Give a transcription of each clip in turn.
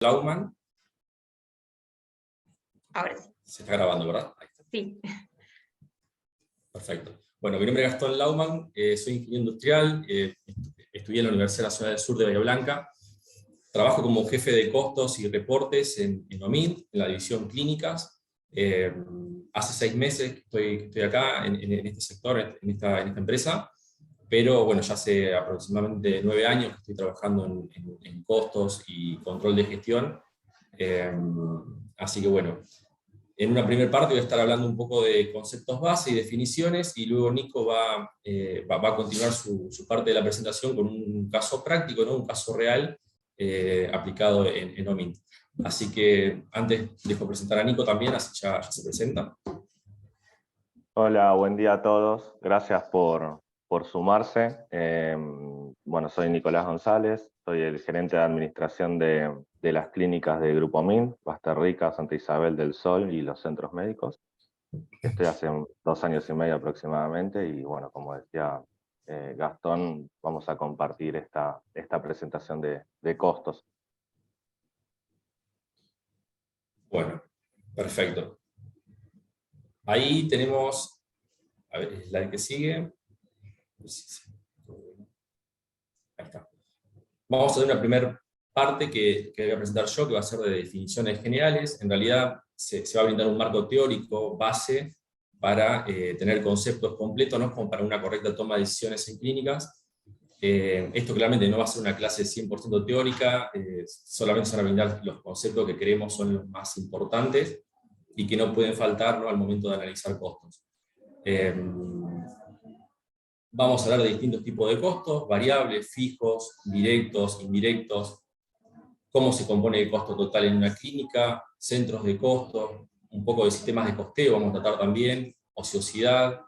Laumann. Ahora sí. Se está grabando, ¿verdad? Ahí está. Sí. Perfecto. Bueno, mi nombre es Gastón Laumann, soy ingeniero industrial, estudié en la Universidad Nacional del Sur de Bahía Blanca, trabajo como jefe de costos y reportes en OMID, en la división clínicas. Hace 6 meses que estoy acá en este sector, en esta empresa, pero bueno, ya hace aproximadamente 9 años que estoy trabajando en costos y control de gestión. Así que bueno, en una primera parte voy a estar hablando un poco de conceptos base y definiciones, y luego Nico va a continuar su parte de la presentación con un caso práctico, ¿no? Un caso real aplicado en OMINT. Así que antes dejo presentar a Nico también, así ya se presenta. Hola, buen día a todos. Gracias por sumarse. Bueno, soy Nicolás González, soy el gerente de administración de las clínicas de Grupo OMINT, Basta Rica, Santa Isabel del Sol y los centros médicos. Estoy hace 2 años y medio aproximadamente y bueno, como decía Gastón, vamos a compartir esta presentación de costos. Bueno, perfecto. Ahí tenemos, a ver, el slide que sigue. Ahí está. Vamos a hacer una primera parte que voy a presentar yo, que va a ser de definiciones generales. En realidad se va a brindar un marco teórico base para tener conceptos completos, ¿no? Como para una correcta toma de decisiones en clínicas. Esto claramente no va a ser una clase 100% teórica, solamente se van a brindar los conceptos que creemos son los más importantes y que no pueden faltar, ¿no? Al momento de analizar costos. Vamos a hablar de distintos tipos de costos, variables, fijos, directos, indirectos, cómo se compone el costo total en una clínica, centros de costo, un poco de sistemas de costeo vamos a tratar también, ociosidad,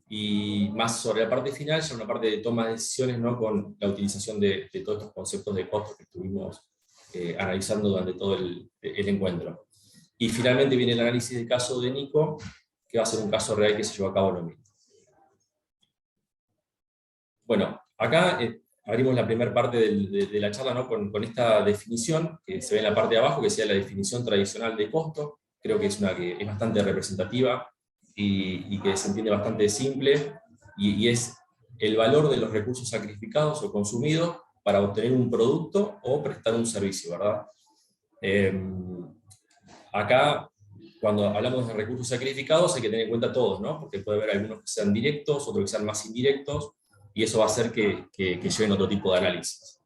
y más sobre la parte final, ya una parte de toma de decisiones, ¿no? Con la utilización de todos estos conceptos de costos que estuvimos analizando durante todo el encuentro. Y finalmente viene el análisis del caso de Nico, que va a ser un caso real que se llevó a cabo en OMINT. Bueno, acá abrimos la primera parte de la charla, ¿no? con esta definición, que se ve en la parte de abajo, que sea la definición tradicional de costo. Creo que es una que es bastante representativa y que se entiende bastante simple, y es el valor de los recursos sacrificados o consumidos para obtener un producto o prestar un servicio, ¿verdad? Acá, cuando hablamos de recursos sacrificados, hay que tener en cuenta todos, ¿no? Porque puede haber algunos que sean directos, otros que sean más indirectos, y eso va a hacer que lleven otro tipo de análisis.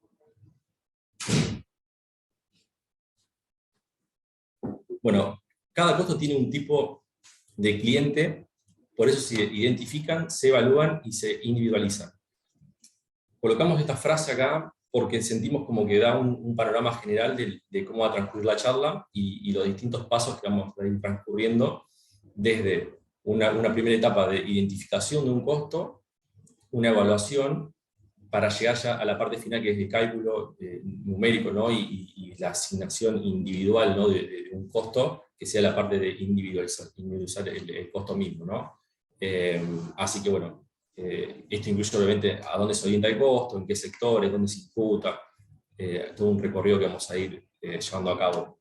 Bueno, cada costo tiene un tipo de cliente, por eso se identifican, se evalúan y se individualizan. Colocamos esta frase acá porque sentimos como que da un panorama general de cómo va a transcurrir la charla y los distintos pasos que vamos a ir transcurriendo, desde una primera etapa de identificación de un costo, una evaluación, para llegar ya a la parte final, que es el cálculo numérico, ¿no? y la asignación individual, ¿no? de un costo, que sea la parte de individualizar el costo mismo, ¿no? Así que bueno, esto incluye obviamente a dónde se orienta el costo, en qué sectores, dónde se imputa, todo un recorrido que vamos a ir llevando a cabo.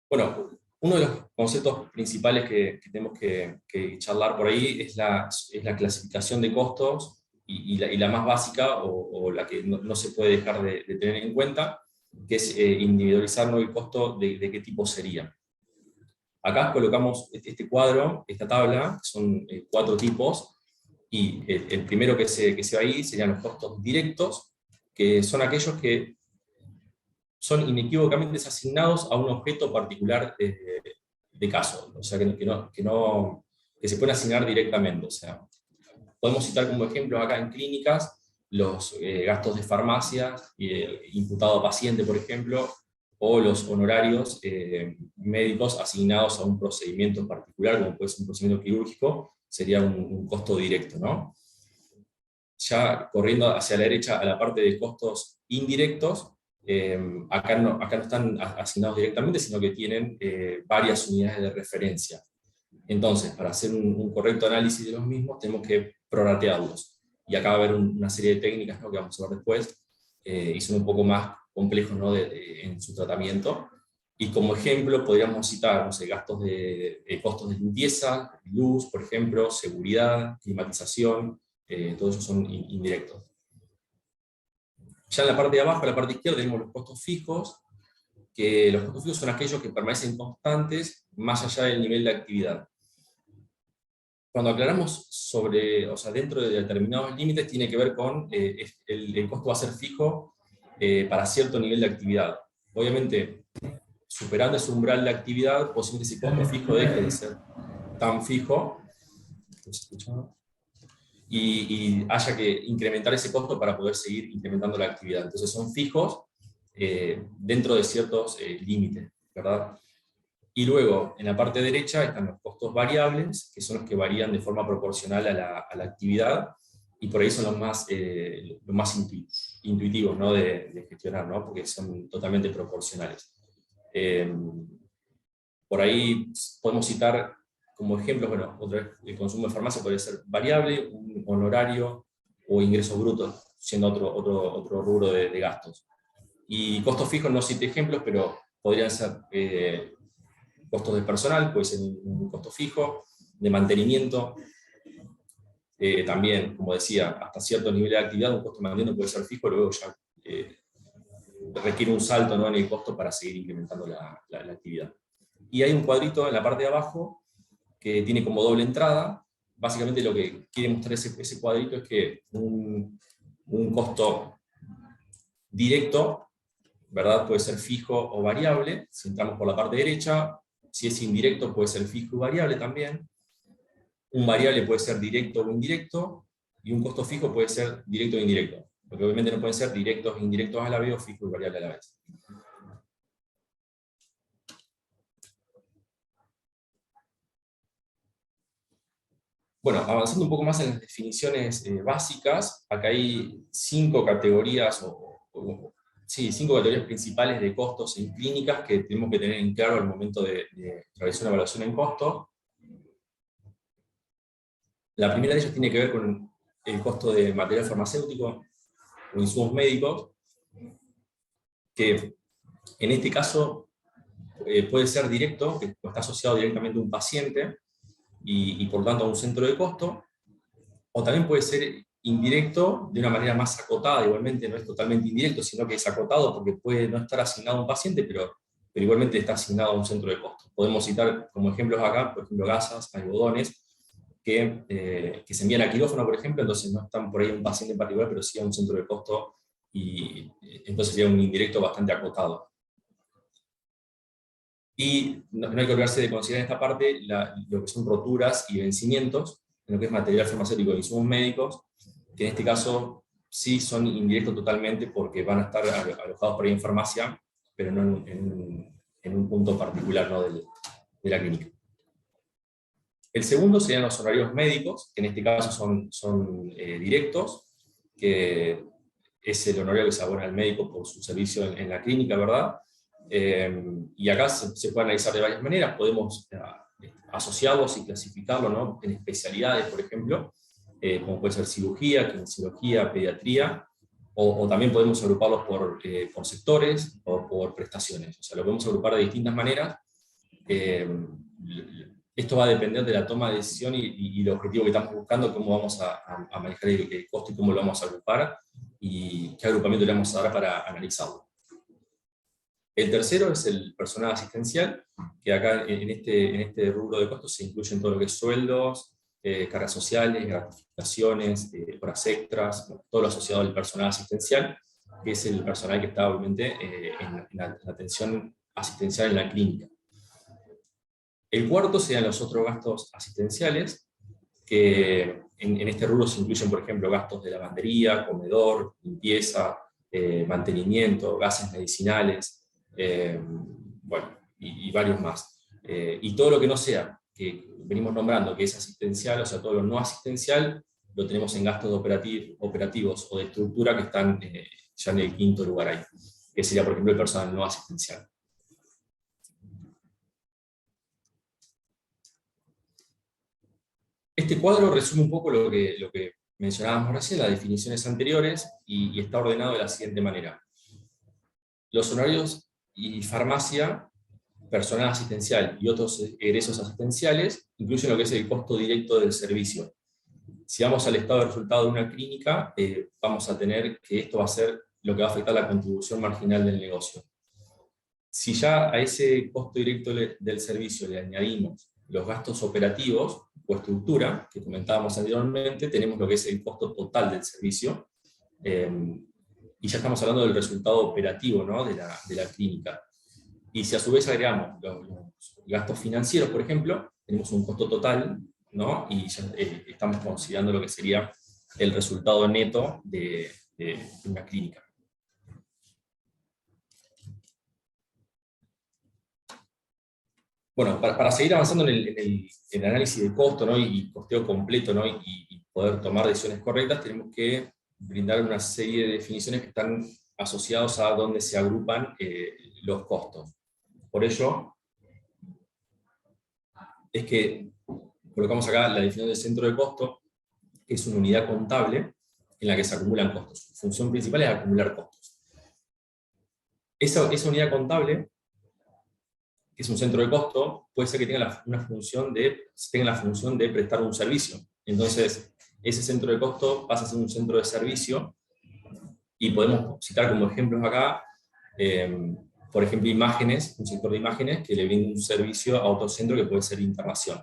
Bueno, uno de los conceptos principales que tenemos que charlar por ahí es la clasificación de costos, y la más básica, o la que no se puede dejar de tener en cuenta, que es individualizar, ¿no? El costo de qué tipo sería. Acá colocamos este cuadro, esta tabla, que son 4 tipos, y el primero que se va ahí serían los costos directos, que son aquellos que son inequívocamente asignados a un objeto particular de caso, o sea, que se pueden asignar directamente. O sea, podemos citar como ejemplo acá en clínicas los gastos de farmacia imputado a paciente, por ejemplo, o los honorarios médicos asignados a un procedimiento en particular, como puede ser un procedimiento quirúrgico, sería un costo directo, ¿no? Ya corriendo hacia la derecha a la parte de costos indirectos, acá no están asignados directamente, sino que tienen varias unidades de referencia. Entonces, para hacer un correcto análisis de los mismos, tenemos que prorratearlos. Y acá va a haber una serie de técnicas, ¿no? Que vamos a ver después, y son un poco más complejos, ¿no? En su tratamiento. Y como ejemplo podríamos citar, no sé, gastos costos de limpieza, luz, por ejemplo, seguridad, climatización, todos esos son indirectos. Ya en la parte de abajo, en la parte izquierda, tenemos los costos fijos, que los costos fijos son aquellos que permanecen constantes más allá del nivel de actividad. Cuando aclaramos sobre, o sea, dentro de determinados límites, tiene que ver con el costo va a ser fijo para cierto nivel de actividad. Obviamente, superando ese umbral de actividad, posiblemente ese costo fijo deje de ser tan fijo, y haya que incrementar ese costo para poder seguir incrementando la actividad. Entonces son fijos dentro de ciertos límites, ¿verdad? Y luego, en la parte derecha están los costos variables, que son los que varían de forma proporcional a la actividad, y por ahí son los más intuitivos, ¿no? de gestionar, ¿no? Porque son totalmente proporcionales. Por ahí podemos citar como ejemplos, bueno, otra vez, el consumo de farmacia puede ser variable, un honorario o ingreso bruto, siendo otro rubro de gastos. Y costos fijos no cité ejemplos, pero podrían ser costos de personal, puede ser un costo fijo, de mantenimiento, también, como decía, hasta cierto nivel de actividad, un costo de mantenimiento puede ser fijo, luego ya requiere un salto, ¿no? En el costo para seguir incrementando la actividad. Y hay un cuadrito en la parte de abajo que tiene como doble entrada. Básicamente lo que quiere mostrar ese cuadrito es que un costo directo, ¿verdad? Puede ser fijo o variable. Si entramos por la parte derecha, si es indirecto puede ser fijo y variable también. Un variable puede ser directo o indirecto, y un costo fijo puede ser directo o indirecto. Porque obviamente no pueden ser directos e indirectos a la vez o fijo y variable a la vez. Bueno, avanzando un poco más en las definiciones básicas, acá hay 5 categorías, sí, 5 categorías principales de costos en clínicas que tenemos que tener en claro al momento de realizar una evaluación en costo. La primera de ellas tiene que ver con el costo de material farmacéutico o insumos médicos, que en este caso puede ser directo, que está asociado directamente a un paciente y por tanto a un centro de costo, o también puede ser indirecto de una manera más acotada, igualmente no es totalmente indirecto, sino que es acotado porque puede no estar asignado a un paciente, pero igualmente está asignado a un centro de costo. Podemos citar como ejemplos acá, por ejemplo, gasas, algodones, que se envían a quirófano, por ejemplo, entonces no están por ahí un paciente en particular, pero sí a un centro de costo, y entonces sería un indirecto bastante acotado. Y no hay que olvidarse de considerar en esta parte lo que son roturas y vencimientos, en lo que es material farmacéutico e insumos médicos, que en este caso sí son indirectos totalmente porque van a estar alojados por ahí en farmacia, pero no en un punto particular, ¿no? de la clínica. El segundo serían los honorarios médicos, que en este caso son directos, que es el honorario que se abona al médico por su servicio en la clínica, ¿verdad? Y acá se puede analizar de varias maneras, podemos asociarlos y clasificarlos, ¿no? En especialidades, por ejemplo, como puede ser cirugía, kinesiología, pediatría, o también podemos agruparlos por sectores o por prestaciones. O sea, lo podemos agrupar de distintas maneras. Esto va a depender de la toma de decisión y el objetivo que estamos buscando, cómo vamos a manejar el costo y cómo lo vamos a agrupar, y qué agrupamiento le vamos a dar para analizarlo. El tercero es el personal asistencial, que acá en este rubro de costos se incluyen todo lo que es sueldos, cargas sociales, gratificaciones, horas extras, todo lo asociado al personal asistencial, que es el personal que está obviamente en la atención asistencial en la clínica. El cuarto serían los otros gastos asistenciales, que en este rubro se incluyen, por ejemplo, gastos de lavandería, comedor, limpieza, mantenimiento, gases medicinales, bueno, y varios más. Y todo lo que no sea, que venimos nombrando, que es asistencial, o sea, todo lo no asistencial, lo tenemos en gastos operativos o de estructura que están ya en el quinto lugar ahí, que sería, por ejemplo, el personal no asistencial. Este cuadro resume un poco lo que mencionábamos recién, las definiciones anteriores, y está ordenado de la siguiente manera. Los honorarios y farmacia, personal asistencial y otros egresos asistenciales incluyen lo que es el costo directo del servicio. Si vamos al estado de resultado de una clínica, vamos a tener que esto va a ser lo que va a afectar la contribución marginal del negocio. Si ya a ese costo directo del servicio le añadimos los gastos operativos o estructura, que comentábamos anteriormente, tenemos lo que es el costo total del servicio, y ya estamos hablando del resultado operativo, ¿no?, de la clínica. Y si a su vez agregamos los gastos financieros, por ejemplo, tenemos un costo total, ¿no?, y ya estamos considerando lo que sería el resultado neto de una clínica. Bueno, para seguir avanzando en el análisis de costo, ¿no?, y costeo completo, ¿no?, y poder tomar decisiones correctas, tenemos que brindar una serie de definiciones que están asociados a dónde se agrupan los costos. Por ello, es que colocamos acá la definición del centro de costo, que es una unidad contable en la que se acumulan costos. Su función principal es acumular costos. Esa unidad contable, que es un centro de costo, puede ser que tenga la función de prestar un servicio. Entonces, ese centro de costo pasa a ser un centro de servicio, y podemos citar como ejemplos acá, por ejemplo, imágenes, un sector de imágenes que le brinda un servicio a otro centro que puede ser internación.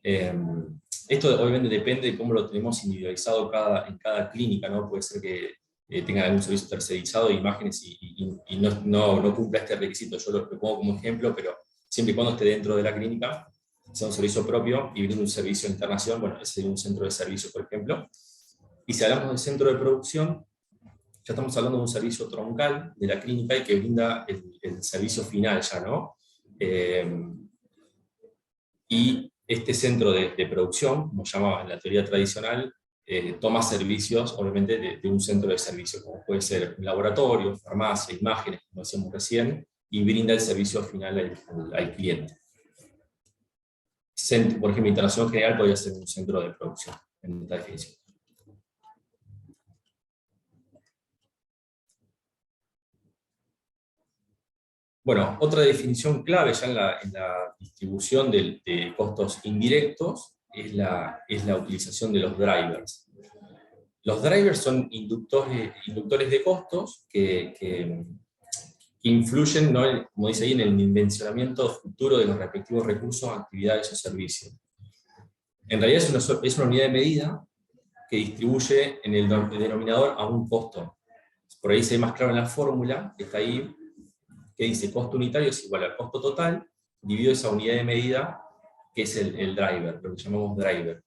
Esto obviamente depende de cómo lo tenemos individualizado en cada clínica, ¿no? Puede ser que tengan algún servicio tercerizado de imágenes y no cumpla este requisito. Yo lo pongo como ejemplo, pero siempre y cuando esté dentro de la clínica, sea un servicio propio y brinde un servicio de internación, bueno, ese sería un centro de servicio, por ejemplo. Y si hablamos del centro de producción, ya estamos hablando de un servicio troncal de la clínica y que brinda el servicio final ya, ¿no? Y este centro de producción, como llamaba en la teoría tradicional, toma servicios, obviamente, de un centro de servicio, como puede ser un laboratorio, farmacia, imágenes, como decíamos recién, y brinda el servicio final al cliente. Por ejemplo, internación general podría ser un centro de producción, en esta definición. Bueno, otra definición clave ya en la distribución de costos indirectos es la utilización de los drivers. Los drivers son inductores de costos que influyen, ¿no?, como dice ahí, en el dimensionamiento futuro de los respectivos recursos, actividades o servicios. En realidad es una unidad de medida que distribuye en el denominador a un costo. Por ahí se ve más claro en la fórmula, que está ahí, que dice costo unitario es igual al costo total, dividido esa unidad de medida, que es el driver, lo que llamamos driver.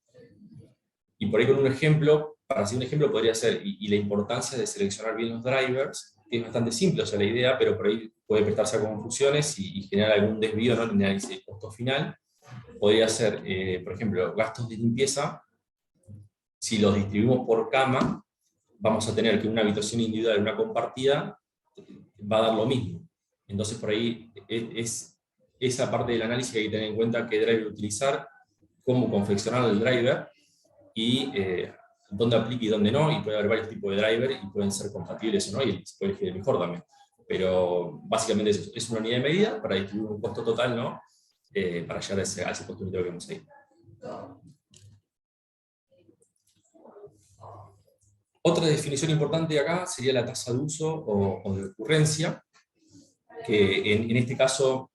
Y por ahí con un ejemplo, para hacer un ejemplo podría ser, y la importancia de seleccionar bien los drivers, que es bastante simple, o sea, la idea, pero por ahí puede prestarse a confusiones y generar algún desvío, ¿no?, en el análisis de costo final. Podría ser, por ejemplo, gastos de limpieza. Si los distribuimos por cama, vamos a tener que una habitación individual y una compartida va a dar lo mismo. Entonces por ahí es esa parte del análisis que hay que tener en cuenta, qué driver utilizar, cómo confeccionar el driver, y dónde aplica y dónde no, y puede haber varios tipos de driver y pueden ser compatibles o no, y se puede elegir el mejor también. Pero básicamente es una unidad de medida para distribuir un costo total, ¿no?, para llegar a ese costo unitario que vemos ahí. Otra definición importante acá sería la tasa de uso o de ocurrencia, que en este caso,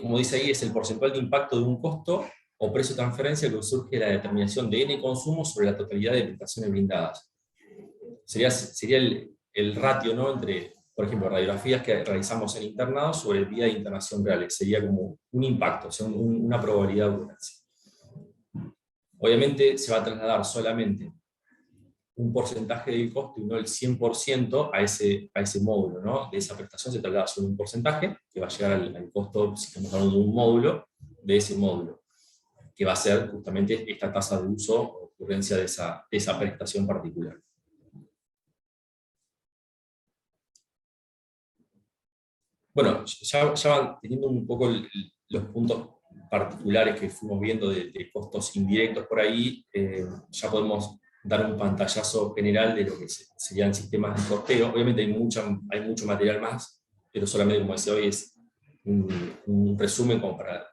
como dice ahí, es el porcentual de impacto de un costo o precio de transferencia que surge de la determinación de N consumos sobre la totalidad de prestaciones brindadas. Sería el ratio, ¿no?, entre, por ejemplo, radiografías que realizamos en internados sobre el día de internación reales. Sería como un impacto, o sea, una probabilidad de ocurrencia. Obviamente se va a trasladar solamente un porcentaje del costo y no el 100% a ese módulo, ¿no? De esa prestación se traslada solo un porcentaje que va a llegar al costo, si estamos hablando de un módulo, de ese módulo, que va a ser justamente esta tasa de uso o ocurrencia de esa prestación particular. Bueno, ya van teniendo un poco los puntos particulares que fuimos viendo de costos indirectos por ahí, ya podemos dar un pantallazo general de lo que serían sistemas de costeo. Obviamente hay mucho material más, pero solamente, como decía hoy, es un resumen como para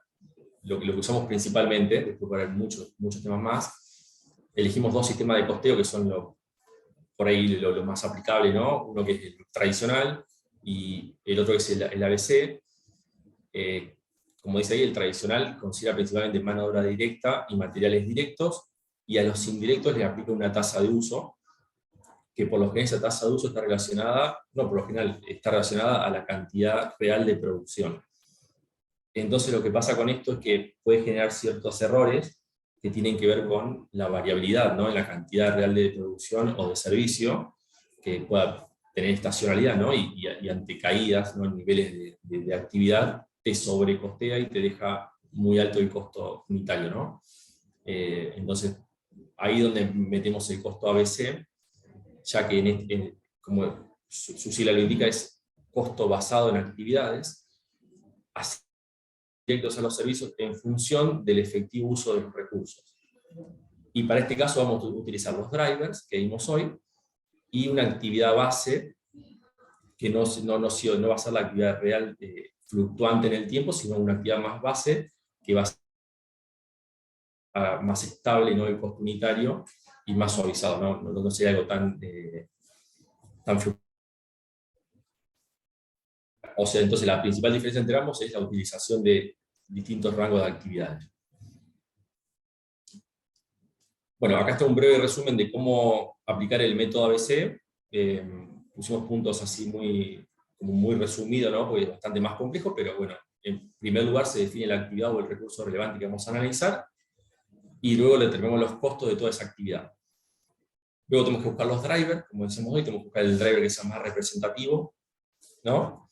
lo que usamos principalmente. Después para muchos temas más. Elegimos dos sistemas de costeo que son por ahí lo más aplicable, ¿no? Uno que es el tradicional y el otro que es el ABC. Como dice ahí, el tradicional considera principalmente mano de obra directa y materiales directos, y a los indirectos le aplica una tasa de uso, que por lo general esa tasa de uso está relacionada, no por lo general, está relacionada a la cantidad real de producción. Entonces lo que pasa con esto es que puede generar ciertos errores que tienen que ver con la variabilidad, ¿no?, en la cantidad real de producción o de servicio, que pueda tener estacionalidad, ¿no?, y ante caídas, ¿no?, en niveles de actividad, te sobrecostea y te deja muy alto el costo unitario, ¿no? Entonces, ahí donde metemos el costo ABC, ya que como su sigla lo indica, es costo basado en actividades, así directos a los servicios en función del efectivo uso de los recursos. Y para este caso vamos a utilizar los drivers que vimos hoy, y una actividad base que no va a ser la actividad real fluctuante en el tiempo, sino una actividad más base que va a ser más estable, ¿no?, el costo unitario, y más suavizado, no sería algo tan fluctuante. O sea, entonces la principal diferencia entre ambos es la utilización de distintos rangos de actividades. Bueno, acá está un breve resumen de cómo aplicar el método ABC. Pusimos puntos así muy resumidos, ¿no?, porque es bastante más complejo, pero bueno, en primer lugar se define la actividad o el recurso relevante que vamos a analizar, y luego le determinamos los costos de toda esa actividad. Luego tenemos que buscar los drivers, como decimos hoy, tenemos que buscar el driver que sea más representativo, ¿no?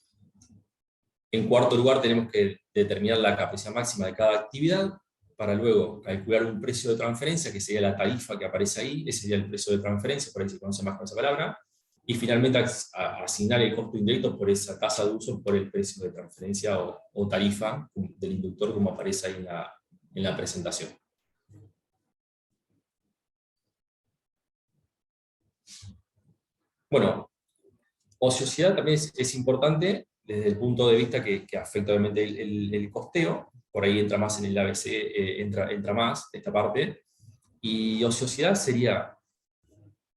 En cuarto lugar tenemos que determinar la capacidad máxima de cada actividad, para luego calcular un precio de transferencia, que sería la tarifa que aparece ahí, ese sería el precio de transferencia, por ahí se conoce más con esa palabra, y finalmente asignar el costo indirecto por esa tasa de uso, por el precio de transferencia o tarifa del inductor, como aparece ahí en la presentación. Bueno, ociosidad también es importante desde el punto de vista que afecta obviamente el costeo. Por ahí entra más en el ABC, entra más esta parte. Y ociosidad sería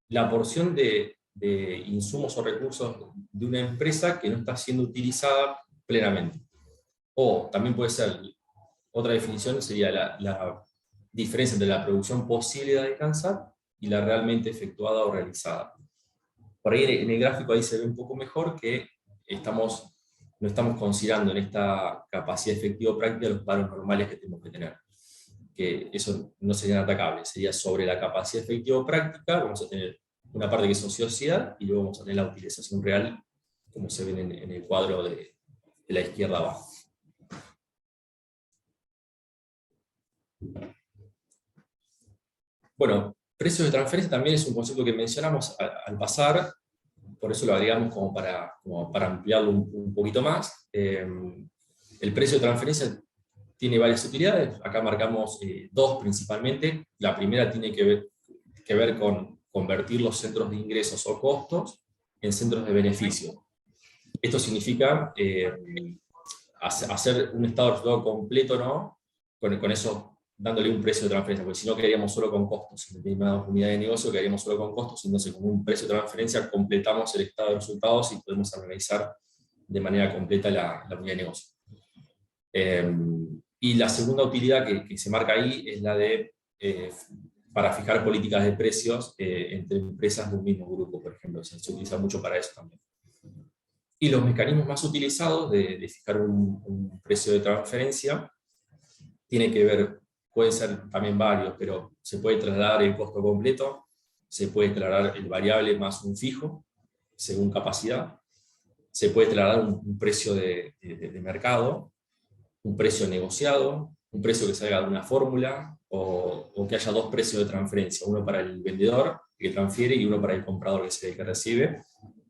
la porción de insumos o recursos de una empresa que no está siendo utilizada plenamente. O también puede ser, otra definición sería la diferencia entre la producción posible de alcanzar y la realmente efectuada o realizada. Por ahí en el gráfico ahí se ve un poco mejor que no estamos considerando en esta capacidad efectiva práctica los paros normales que tenemos que tener. Que eso no sería atacable, sería sobre la capacidad efectiva práctica, vamos a tener una parte que es ociosidad, y luego vamos a tener la utilización real, como se ve en el cuadro de la izquierda abajo. Bueno, precio de transferencia también es un concepto que mencionamos al pasar, por eso lo agregamos como para ampliarlo un poquito más. El precio de transferencia tiene varias utilidades, acá marcamos dos principalmente. La primera tiene que ver con convertir los centros de ingresos o costos en centros de beneficio. Esto significa hacer un estado de resultado completo, ¿no?, con eso, dándole un precio de transferencia, porque si no quedaríamos solo con costos. En determinadas unidades de negocio quedaríamos solo con costos, entonces con un precio de transferencia completamos el estado de resultados y podemos analizar de manera completa la unidad de negocio. Y la segunda utilidad que se marca ahí es la de para fijar políticas de precios entre empresas de un mismo grupo, por ejemplo. Se utiliza mucho para eso también. Y los mecanismos más utilizados de fijar un precio de transferencia tienen que ver, pueden ser también varios, pero se puede trasladar el costo completo, se puede trasladar el variable más un fijo, según capacidad, se puede trasladar un precio de mercado, un precio negociado, un precio que salga de una fórmula, o que haya dos precios de transferencia, uno para el vendedor que transfiere y uno para el comprador que es el que recibe.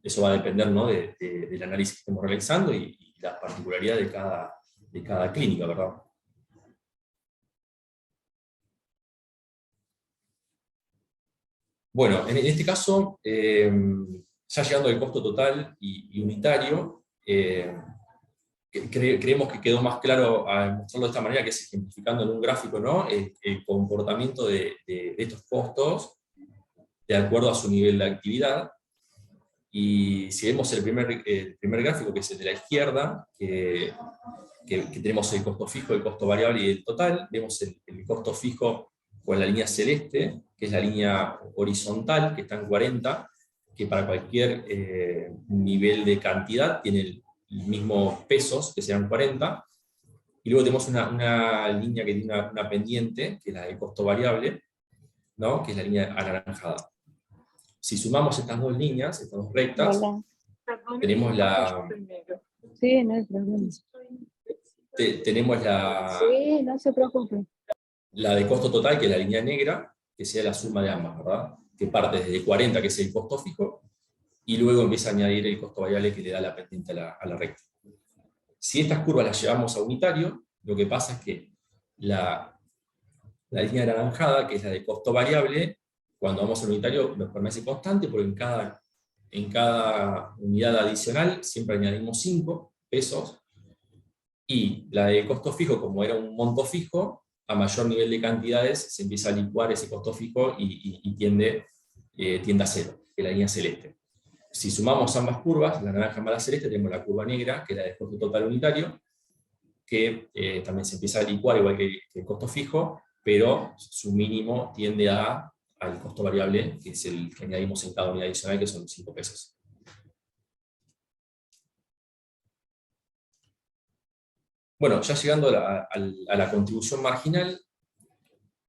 Eso va a depender, ¿no?, del análisis que estemos realizando y la particularidad de cada clínica, ¿verdad? Bueno, en este caso, ya llegando al costo total y unitario, creemos que quedó más claro al mostrarlo de esta manera, que es ejemplificando en un gráfico, ¿no? El comportamiento de estos costos de acuerdo a su nivel de actividad. Y si vemos el primer gráfico, que es el de la izquierda, que tenemos el costo fijo, el costo variable y el total, vemos el costo fijo con la línea celeste, que es la línea horizontal, que está en 40, que para cualquier nivel de cantidad tiene el mismo pesos, que sean 40, y luego tenemos una línea que tiene una pendiente, que es la del costo variable, ¿no? Que es la línea anaranjada. Si sumamos estas dos líneas, estas dos rectas, Hola. tenemos Sí, no hay problema. tenemos Sí, no se preocupe. la de costo total, que es la línea negra, que sea la suma de ambas, ¿verdad? Que parte desde 40, que es el costo fijo, y luego empieza a añadir el costo variable que le da la pendiente a la recta. Si estas curvas las llevamos a unitario, lo que pasa es que la línea anaranjada, que es la de costo variable, cuando vamos al unitario nos permanece constante, porque en cada unidad adicional siempre añadimos 5 pesos, y la de costo fijo, como era un monto fijo, a mayor nivel de cantidades se empieza a licuar ese costo fijo y tiende a cero, que es la línea celeste. Si sumamos ambas curvas, la naranja más la celeste, tenemos la curva negra, que es la de costo total unitario, que también se empieza a licuar igual que el costo fijo, pero su mínimo tiende al costo variable, que es el que añadimos en cada unidad adicional, que son 5 pesos. Bueno, ya llegando a la contribución marginal,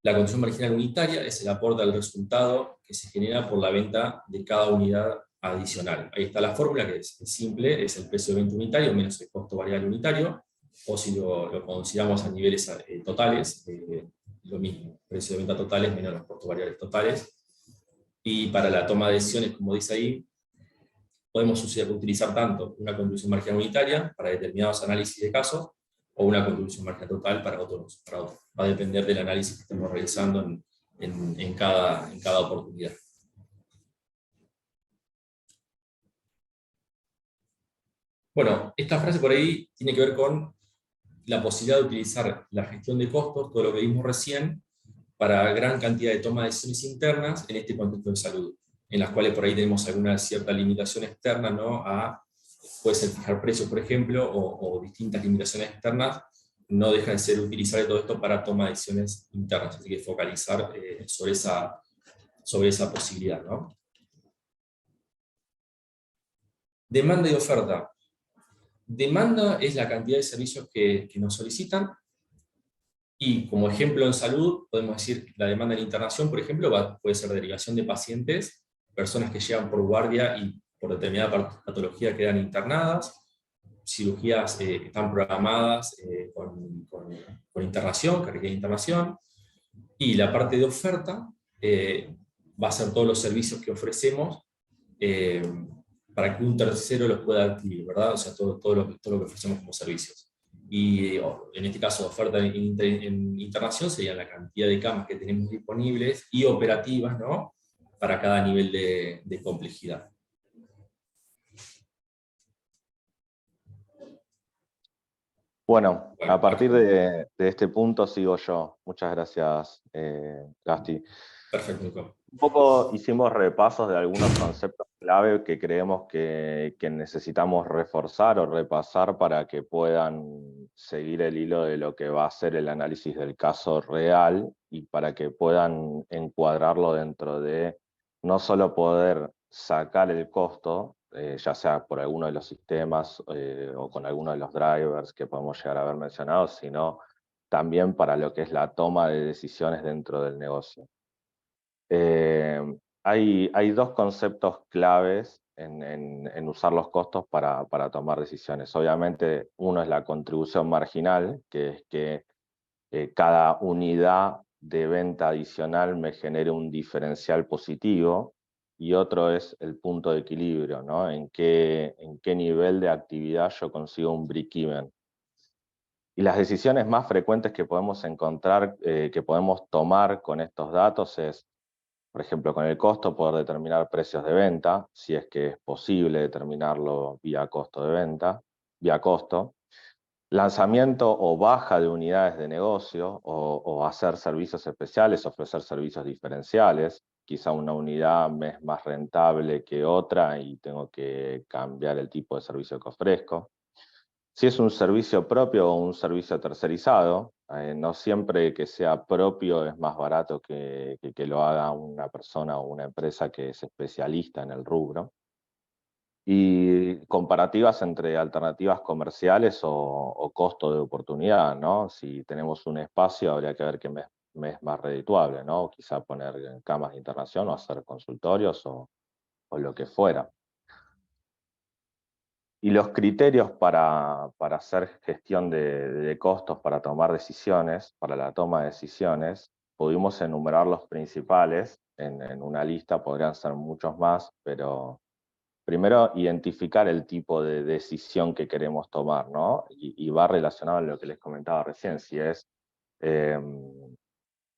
la contribución marginal unitaria es el aporte al resultado que se genera por la venta de cada unidad adicional. Ahí está la fórmula, que es simple, es el precio de venta unitario menos el costo variable unitario, o si lo consideramos a niveles totales, lo mismo, precio de venta totales menos los costos variables totales. Y para la toma de decisiones, como dice ahí, podemos utilizar tanto una contribución marginal unitaria para determinados análisis de casos, o una contribución marginal total para otros. Va a depender del análisis que estemos realizando en cada oportunidad. Bueno, esta frase por ahí tiene que ver con la posibilidad de utilizar la gestión de costos, todo lo que vimos recién, para gran cantidad de toma de decisiones internas en este contexto de salud, en las cuales por ahí tenemos alguna cierta limitación externa, ¿no? Puede ser fijar precios, por ejemplo, o distintas limitaciones externas, no deja de ser utilizar todo esto para toma de decisiones internas, así que focalizar sobre esa posibilidad, ¿no? Demanda y oferta. Demanda es la cantidad de servicios que nos solicitan, y como ejemplo en salud, podemos decir la demanda en internación, por ejemplo, puede ser derivación de pacientes, personas que llegan por guardia y por determinada patología quedan internadas, cirugías que están programadas con internación, que requieren internación, y la parte de oferta va a ser todos los servicios que ofrecemos eh, para que un tercero los pueda adquirir, ¿verdad? O sea, todo lo que ofrecemos como servicios. Y en este caso, oferta en internación sería la cantidad de camas que tenemos disponibles y operativas, ¿no? Para cada nivel de complejidad. Bueno, a partir de este punto sigo yo. Muchas gracias, Gasti. Perfecto, Nico. Un poco hicimos repasos de algunos conceptos clave que creemos que necesitamos reforzar o repasar para que puedan seguir el hilo de lo que va a ser el análisis del caso real y para que puedan encuadrarlo dentro de no solo poder sacar el costo, ya sea por alguno de los sistemas o con alguno de los drivers que podemos llegar a haber mencionado, sino también para lo que es la toma de decisiones dentro del negocio. Hay dos conceptos claves en usar los costos para tomar decisiones. Obviamente, uno es la contribución marginal, que es que cada unidad de venta adicional me genere un diferencial positivo, y otro es el punto de equilibrio, ¿no? En qué nivel de actividad yo consigo un break-even. Y las decisiones más frecuentes que podemos encontrar, que podemos tomar con estos datos es: por ejemplo, con el costo poder determinar precios de venta, si es que es posible determinarlo vía costo de venta, vía costo. Lanzamiento o baja de unidades de negocio o hacer servicios especiales, ofrecer servicios diferenciales. Quizá una unidad me es más rentable que otra y tengo que cambiar el tipo de servicio que ofrezco. Si es un servicio propio o un servicio tercerizado, no siempre que sea propio es más barato que lo haga una persona o una empresa que es especialista en el rubro. Y comparativas entre alternativas comerciales o costo de oportunidad, ¿no? Si tenemos un espacio, habría que ver qué me es más redituable, ¿no? Quizá poner camas de internación o hacer consultorios o lo que fuera. Y los criterios para hacer gestión de costos, para tomar decisiones, para la toma de decisiones, pudimos enumerar los principales en una lista, podrían ser muchos más, pero primero identificar el tipo de decisión que queremos tomar, ¿no? Y va relacionado a lo que les comentaba recién, si es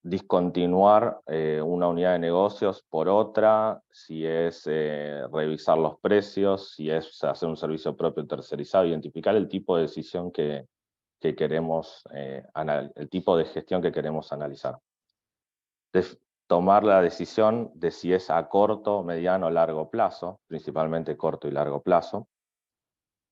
discontinuar una unidad de negocios por otra, si es revisar los precios, si es hacer un servicio propio tercerizado, identificar el tipo de decisión que queremos, el tipo de gestión que queremos analizar. Tomar la decisión de si es a corto, mediano o largo plazo, principalmente corto y largo plazo.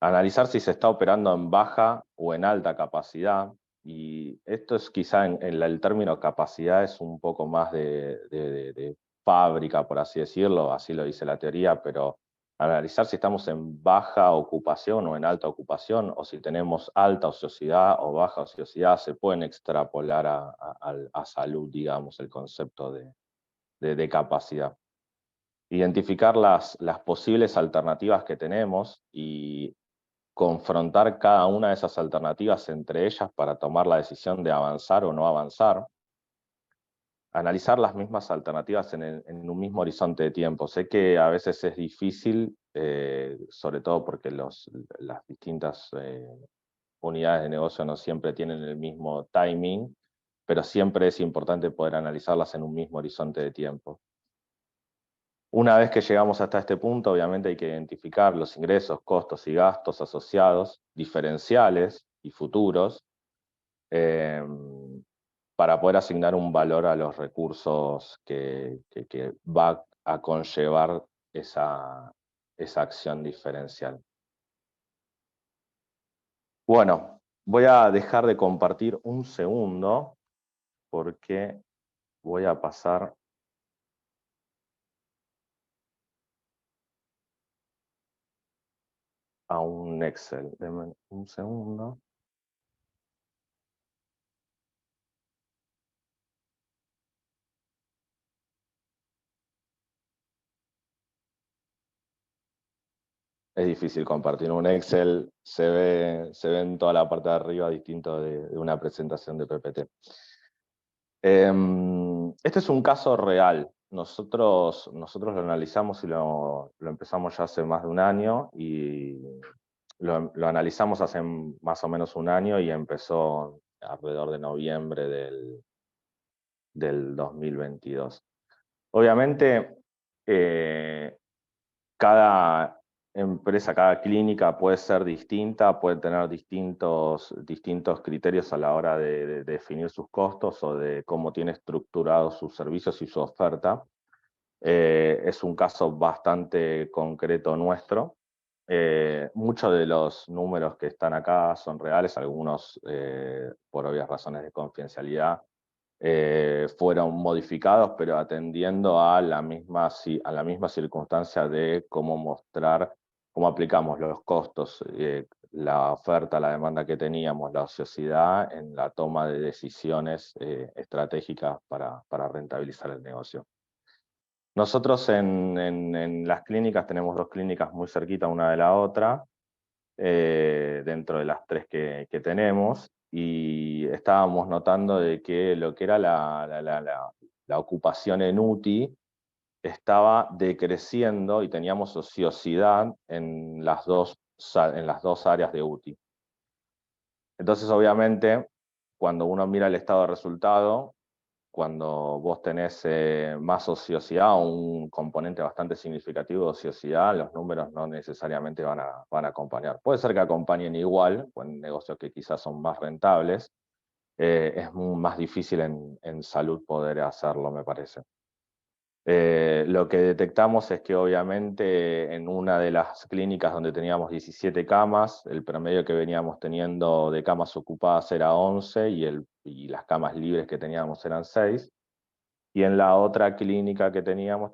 Analizar si se está operando en baja o en alta capacidad, y esto es quizá el término capacidad es un poco más de fábrica, por así decirlo, así lo dice la teoría, pero analizar si estamos en baja ocupación o en alta ocupación, o si tenemos alta ociosidad o baja ociosidad, se pueden extrapolar a salud, digamos, el concepto de capacidad. Identificar las posibles alternativas que tenemos y confrontar cada una de esas alternativas entre ellas para tomar la decisión de avanzar o no avanzar. Analizar las mismas alternativas en un mismo horizonte de tiempo. Sé que a veces es difícil, sobre todo porque las distintas unidades de negocio no siempre tienen el mismo timing, pero siempre es importante poder analizarlas en un mismo horizonte de tiempo. Una vez que llegamos hasta este punto, obviamente hay que identificar los ingresos, costos y gastos asociados, diferenciales y futuros, para poder asignar un valor a los recursos que va a conllevar esa acción diferencial. Bueno, voy a dejar de compartir un segundo porque voy a pasar a un Excel. Denme un segundo. Es difícil compartir un Excel, se ve en toda la parte de arriba distinto de una presentación de PPT. Este es un caso real. Nosotros lo analizamos y lo empezamos ya hace más de un año, y lo analizamos hace más o menos un año y empezó alrededor de noviembre del 2022. Obviamente, cada empresa, cada clínica puede ser distinta, puede tener distintos criterios a la hora de definir sus costos o de cómo tiene estructurados sus servicios y su oferta. Es un caso bastante concreto nuestro. Muchos de los números que están acá son reales, algunos por obvias razones de confidencialidad fueron modificados, pero atendiendo a la misma circunstancia de cómo mostrar, cómo aplicamos los costos, la oferta, la demanda que teníamos, la ociosidad en la toma de decisiones estratégicas para rentabilizar el negocio. Nosotros en las clínicas tenemos dos clínicas muy cerquitas una de la otra, dentro de las tres que tenemos, y estábamos notando de que lo que era la ocupación en UTI estaba decreciendo y teníamos ociosidad en las dos áreas de UTI. Entonces, obviamente, cuando uno mira el estado de resultado, cuando vos tenés más ociosidad o un componente bastante significativo de ociosidad, los números no necesariamente van a acompañar. Puede ser que acompañen igual, con negocios que quizás son más rentables. Es más difícil en salud poder hacerlo, me parece. Lo que detectamos es que obviamente en una de las clínicas donde teníamos 17 camas, el promedio que veníamos teniendo de camas ocupadas era 11 y las camas libres que teníamos eran 6. Y en la otra clínica que teníamos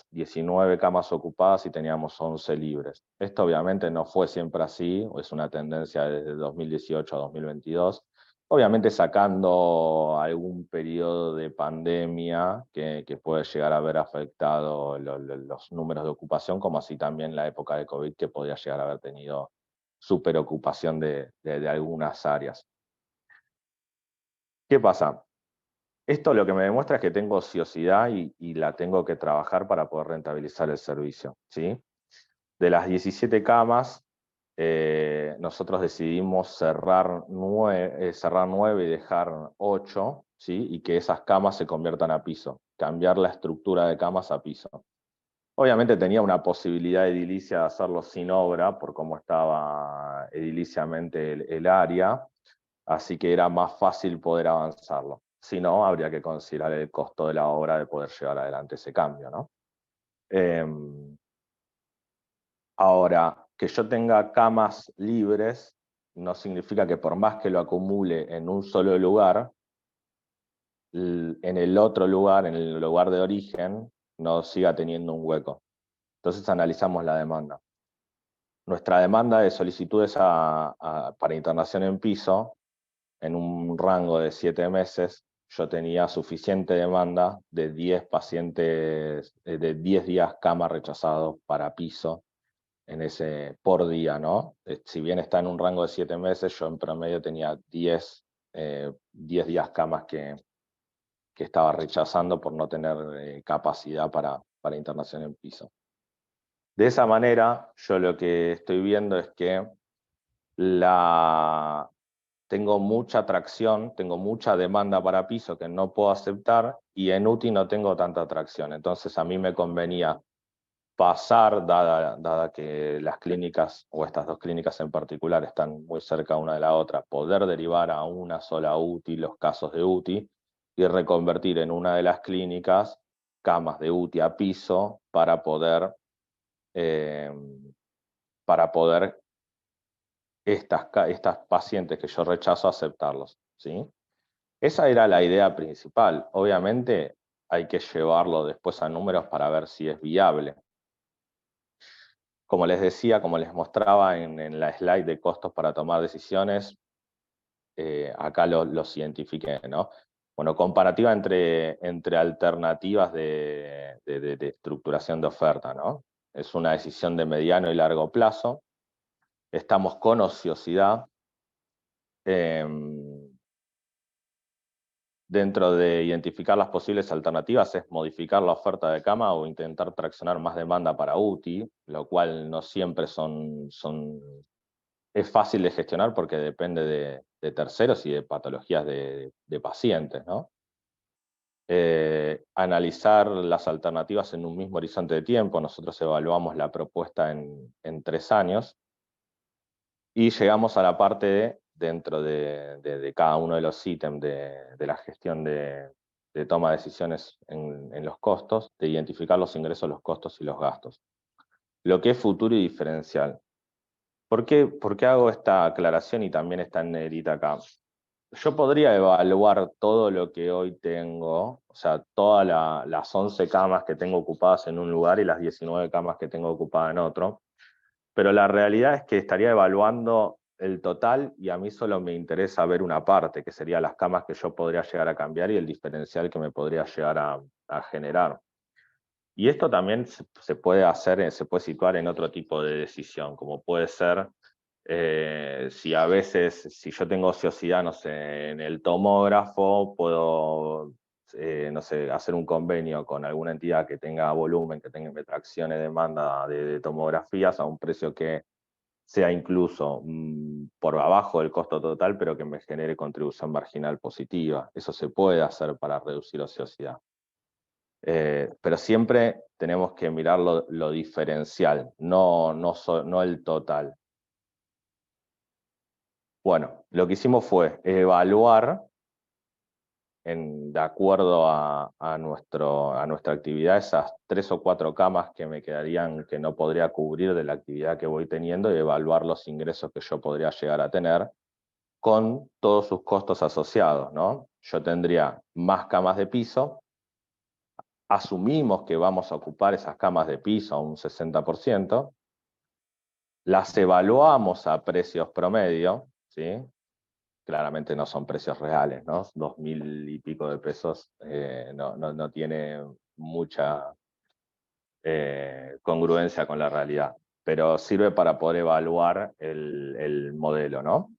19 camas ocupadas y teníamos 11 libres. Esto obviamente no fue siempre así, es una tendencia desde 2018 a 2022. Obviamente sacando algún periodo de pandemia que puede llegar a haber afectado los números de ocupación, como así también la época de COVID que podría llegar a haber tenido superocupación de algunas áreas. ¿Qué pasa? Esto lo que me demuestra es que tengo ociosidad y la tengo que trabajar para poder rentabilizar el servicio, ¿sí? De las 17 camas, nosotros decidimos cerrar 9 y dejar 8, ¿sí? Y que esas camas se conviertan a piso, cambiar la estructura de camas a piso. Obviamente tenía una posibilidad edilicia de hacerlo sin obra, por cómo estaba ediliciamente el área, así que era más fácil poder avanzarlo. Si no, habría que considerar el costo de la obra de poder llevar adelante ese cambio, ¿no? Ahora, que yo tenga camas libres no significa que por más que lo acumule en un solo lugar, en el otro lugar, en el lugar de origen, no siga teniendo un hueco. Entonces analizamos la demanda. Nuestra demanda de solicitudes para internación en piso, en un rango de 7 meses, yo tenía suficiente demanda de 10 pacientes, de 10 días cama rechazados para piso por día, ¿no? Si bien está en un rango de 7 meses, yo en promedio tenía 10 días camas que estaba rechazando por no tener capacidad para internación en piso. De esa manera, yo lo que estoy viendo es que tengo mucha atracción, tengo mucha demanda para piso que no puedo aceptar, y en UTI no tengo tanta atracción. Entonces a mí me convenía pasar, dada que las clínicas, o estas dos clínicas en particular, están muy cerca una de la otra, poder derivar a una sola UTI los casos de UTI y reconvertir en una de las clínicas camas de UTI a piso para poder estas pacientes que yo rechazo aceptarlos, ¿sí? Esa era la idea principal. Obviamente hay que llevarlo después a números para ver si es viable. Como les decía, como les mostraba en la slide de costos para tomar decisiones, acá los identifiqué, ¿no? Bueno, comparativa entre alternativas de estructuración de oferta, ¿no? Es una decisión de mediano y largo plazo. Estamos con ociosidad. Dentro de identificar las posibles alternativas es modificar la oferta de cama o intentar traccionar más demanda para UTI, lo cual no siempre es fácil de gestionar porque depende de terceros y de patologías de pacientes, ¿no? Analizar las alternativas en un mismo horizonte de tiempo. Nosotros evaluamos la propuesta en 3 años y llegamos a la parte dentro de cada uno de los ítems de la gestión de toma de decisiones en los costos, de identificar los ingresos, los costos y los gastos. Lo que es futuro y diferencial. ¿Por qué hago esta aclaración y también está en negrita acá? Yo podría evaluar todo lo que hoy tengo, o sea, todas las 11 camas que tengo ocupadas en un lugar y las 19 camas que tengo ocupadas en otro, pero la realidad es que estaría evaluando el total y a mí solo me interesa ver una parte, que sería las camas que yo podría llegar a cambiar y el diferencial que me podría llegar a generar. Y esto también se puede hacer, se puede situar en otro tipo de decisión, como puede ser si a veces, si yo tengo ociosidad, no sé, en el tomógrafo, puedo, no sé, hacer un convenio con alguna entidad que tenga volumen, que tenga tracción y demanda de tomografías a un precio que sea incluso por abajo del costo total, pero que me genere contribución marginal positiva. Eso se puede hacer para reducir ociosidad. Pero siempre tenemos que mirar lo diferencial, no el total. Bueno, lo que hicimos fue evaluar, de acuerdo a nuestra actividad, esas 3 o 4 camas que me quedarían, que no podría cubrir de la actividad que voy teniendo, y evaluar los ingresos que yo podría llegar a tener con todos sus costos asociados, ¿no? Yo tendría más camas de piso, asumimos que vamos a ocupar esas camas de piso a un 60%, las evaluamos a precios promedio, ¿sí? Claramente no son precios reales, ¿no? 2.000 y pico de pesos no tiene mucha congruencia con la realidad, pero sirve para poder evaluar el modelo, ¿no?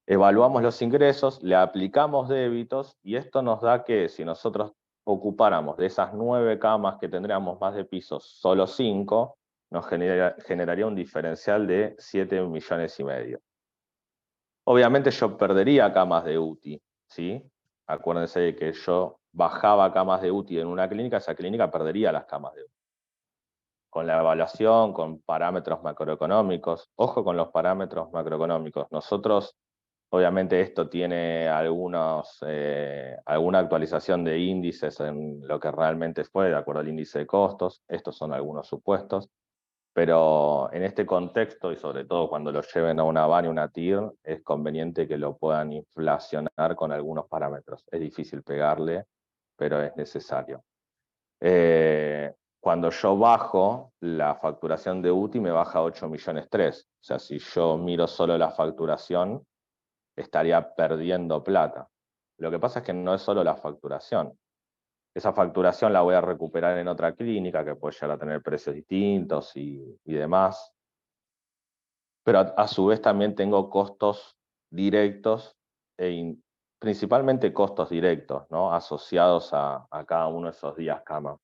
Evaluamos los ingresos, le aplicamos débitos, y esto nos da que si nosotros ocupáramos de esas 9 camas que tendríamos más de pisos, solo 5, nos generaría un diferencial de 7,5 millones. Obviamente yo perdería camas de UTI, ¿sí? Acuérdense de que yo bajaba camas de UTI en una clínica, esa clínica perdería las camas de UTI. Con la evaluación, con parámetros macroeconómicos, ojo con los parámetros macroeconómicos. Nosotros, obviamente esto tiene alguna actualización de índices en lo que realmente fue, de acuerdo al índice de costos. Estos son algunos supuestos. Pero en este contexto, y sobre todo cuando lo lleven a una VAN y una TIR, es conveniente que lo puedan inflacionar con algunos parámetros. Es difícil pegarle, pero es necesario. Cuando yo bajo, la facturación de UTI me baja a 8,3 millones. O sea, si yo miro solo la facturación, estaría perdiendo plata. Lo que pasa es que no es solo la facturación. Esa facturación la voy a recuperar en otra clínica que puede llegar a tener precios distintos y demás. Pero a su vez también tengo costos directos, principalmente costos directos, ¿no? Asociados a cada uno de esos días cama.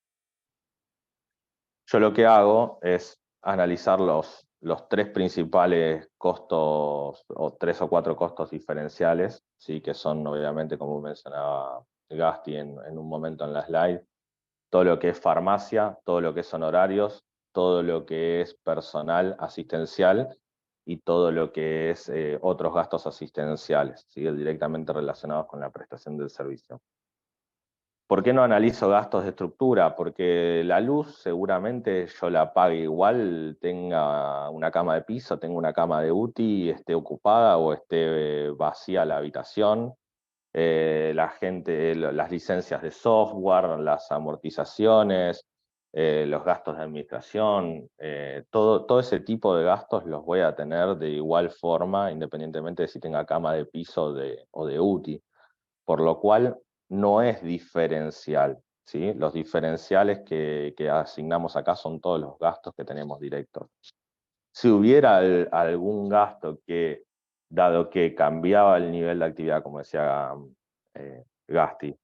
Yo lo que hago es analizar los 3 principales costos, o 3 o 4 costos diferenciales, ¿sí? Que son, obviamente, como mencionaba Gasti en un momento en la slide, todo lo que es farmacia, todo lo que es honorarios, todo lo que es personal asistencial y todo lo que es otros gastos asistenciales, ¿sí? Directamente relacionados con la prestación del servicio. ¿Por qué no analizo gastos de estructura? Porque la luz seguramente yo la pague igual, tenga una cama de piso, tenga una cama de UTI, esté ocupada o esté vacía la habitación. Las licencias de software, las amortizaciones, los gastos de administración, todo ese tipo de gastos los voy a tener de igual forma, independientemente de si tenga cama de piso o de UTI. Por lo cual no es diferencial, ¿sí? Los diferenciales que asignamos acá son todos los gastos que tenemos directos. Si hubiera algún gasto que, dado que cambiaba el nivel de actividad, como decía Gasti,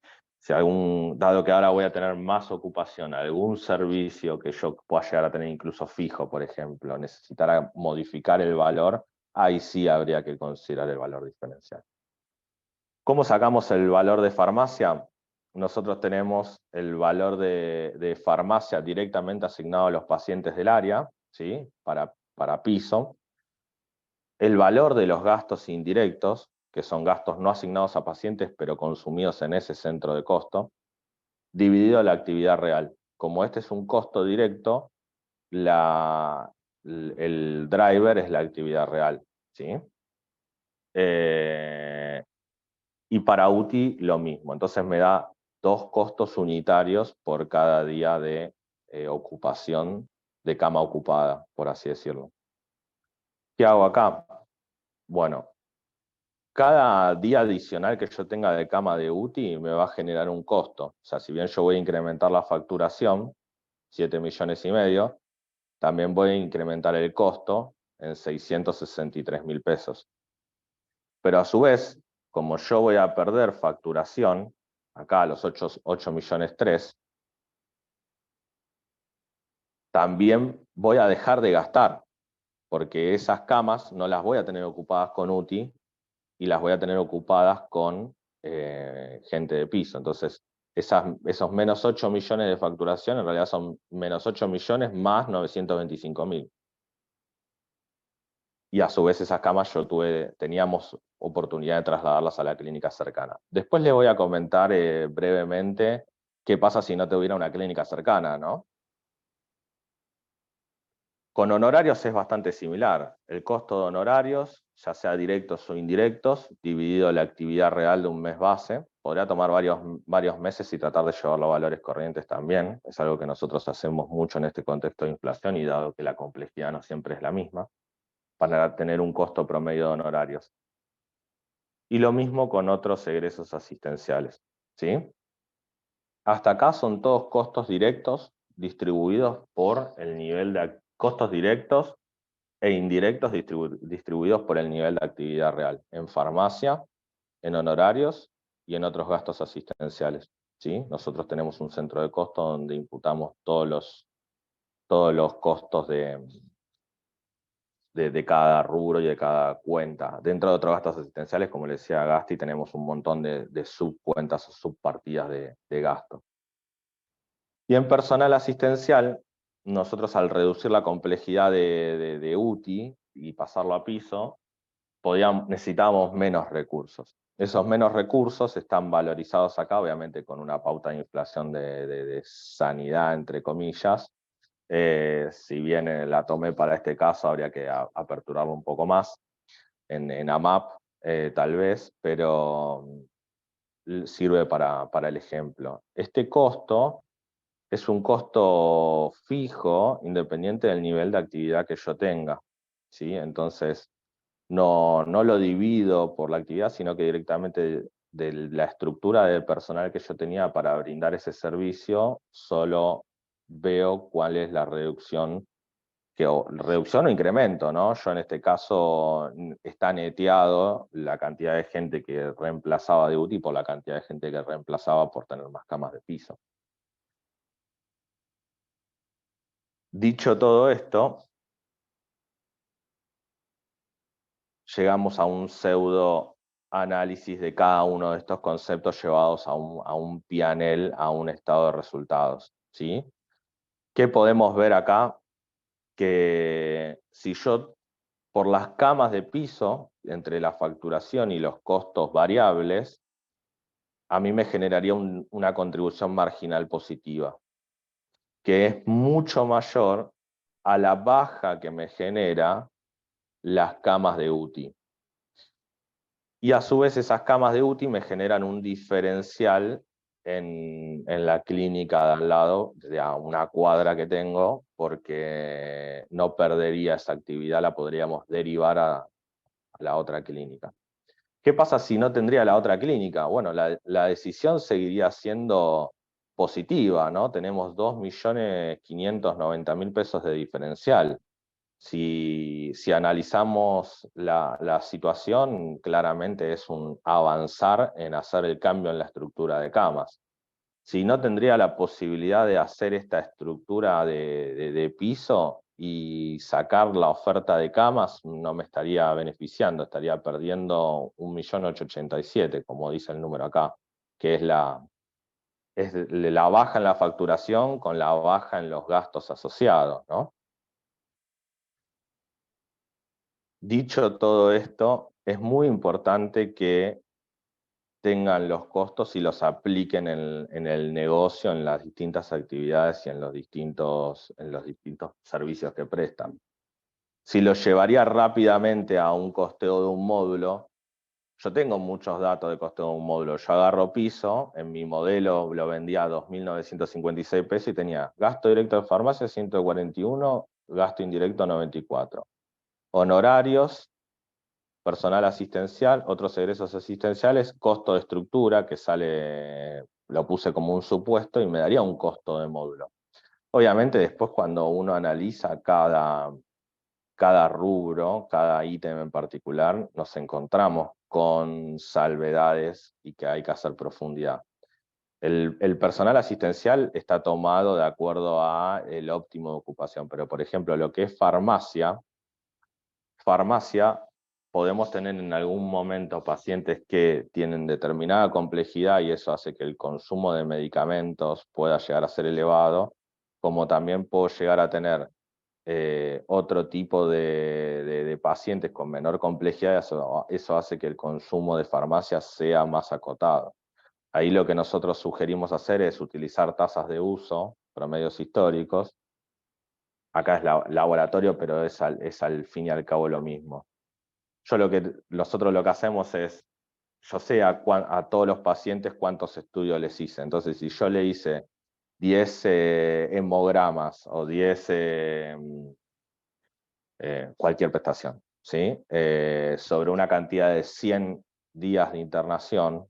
dado que ahora voy a tener más ocupación, algún servicio que yo pueda llegar a tener incluso fijo, por ejemplo, necesitara modificar el valor, ahí sí habría que considerar el valor diferencial. ¿Cómo sacamos el valor de farmacia? Nosotros tenemos el valor de farmacia directamente asignado a los pacientes del área, ¿sí? Para piso. El valor de los gastos indirectos, que son gastos no asignados a pacientes, pero consumidos en ese centro de costo, dividido a la actividad real. Como este es un costo directo, el driver es la actividad real, ¿sí? Y para UTI lo mismo. Entonces me da 2 costos unitarios por cada día de ocupación, de cama ocupada, por así decirlo. ¿Qué hago acá? Bueno, cada día adicional que yo tenga de cama de UTI me va a generar un costo. O sea, si bien yo voy a incrementar la facturación, 7,5 millones, también voy a incrementar el costo en 663.000 pesos. Pero a su vez, como yo voy a perder facturación, acá los 8,3 millones, también voy a dejar de gastar. porque esas camas no las voy a tener ocupadas con UTI y las voy a tener ocupadas con gente de piso. Entonces, esos menos 8 millones de facturación en realidad son menos 8 millones más 925.000. Y a su vez esas camas teníamos oportunidad de trasladarlas a la clínica cercana. Después les voy a comentar brevemente qué pasa si no tuviera una clínica cercana, ¿no? Con honorarios es bastante similar. El costo de honorarios, ya sea directos o indirectos, dividido la actividad real de un mes base, podría tomar varios meses y tratar de llevarlo a valores corrientes también. Es algo que nosotros hacemos mucho en este contexto de inflación y dado que la complejidad no siempre es la misma, para tener un costo promedio de honorarios. Y lo mismo con otros egresos asistenciales, ¿sí? Hasta acá son todos costos directos distribuidos por el nivel de costos directos e indirectos distribuidos por el nivel de actividad real, en farmacia, en honorarios y en otros gastos asistenciales, ¿sí? Nosotros tenemos un centro de costo donde imputamos todos los costos de cada rubro y de cada cuenta. Dentro de otros gastos asistenciales, como le decía Gasti, tenemos un montón de subcuentas o subpartidas de gasto. Y en personal asistencial, nosotros al reducir la complejidad de UTI y pasarlo a piso, necesitábamos menos recursos. Esos menos recursos están valorizados acá, obviamente con una pauta de inflación de sanidad, entre comillas. Si bien la tomé para este caso, habría que aperturarlo un poco más en AMAP, tal vez, pero sirve para el ejemplo. Este costo es un costo fijo, independiente del nivel de actividad que yo tenga, ¿sí? Entonces, no lo divido por la actividad, sino que directamente de la estructura del personal que yo tenía para brindar ese servicio, solo veo cuál es la reducción o incremento, ¿no? Yo en este caso está neteado la cantidad de gente que reemplazaba de UTI por la cantidad de gente que reemplazaba por tener más camas de piso. Dicho todo esto, llegamos a un pseudo análisis de cada uno de estos conceptos llevados a un PNL, a un estado de resultados, ¿sí? ¿Qué podemos ver acá? Que si yo, por las camas de piso, entre la facturación y los costos variables, a mí me generaría una contribución marginal positiva, que es mucho mayor a la baja que me genera las camas de UTI. Y a su vez esas camas de UTI me generan un diferencial en la clínica de al lado, de a una cuadra que tengo, porque no perdería esa actividad, la podríamos derivar a la otra clínica. ¿Qué pasa si no tendría la otra clínica? Bueno, la decisión seguiría siendo positiva, ¿no? Tenemos 2.590.000 pesos de diferencial. Si analizamos la situación, claramente es un avanzar en hacer el cambio en la estructura de camas. Si no tendría la posibilidad de hacer esta estructura de piso y sacar la oferta de camas, no me estaría beneficiando, estaría perdiendo 1.887.000, como dice el número acá, que es la baja en la facturación con la baja en los gastos asociados, ¿no? Dicho todo esto, es muy importante que tengan los costos y los apliquen en el negocio, en las distintas actividades y en los distintos servicios que prestan. Si lo llevaría rápidamente a un costeo de un módulo, yo tengo muchos datos de costeo de un módulo. Yo agarro piso, en mi modelo lo vendía a 2.956 pesos y tenía gasto directo de farmacia 141, gasto indirecto 94. Honorarios, personal asistencial, otros egresos asistenciales, costo de estructura, que lo puse como un supuesto y me daría un costo de módulo. Obviamente después cuando uno analiza cada rubro, cada ítem en particular, nos encontramos con salvedades y que hay que hacer profundidad. El personal asistencial está tomado de acuerdo a el óptimo de ocupación, pero por ejemplo lo que es farmacia, farmacia podemos tener en algún momento pacientes que tienen determinada complejidad y eso hace que el consumo de medicamentos pueda llegar a ser elevado, como también puedo llegar a tener otro tipo de pacientes con menor complejidad, eso hace que el consumo de farmacias sea más acotado. Ahí lo que nosotros sugerimos hacer es utilizar tasas de uso, promedios históricos. Acá es laboratorio, pero es al fin y al cabo lo mismo. Nosotros lo que hacemos es, yo sé a todos los pacientes cuántos estudios les hice. Entonces, si yo le hice 10 hemogramas o 10 cualquier prestación, ¿sí? Sobre una cantidad de 100 días de internación,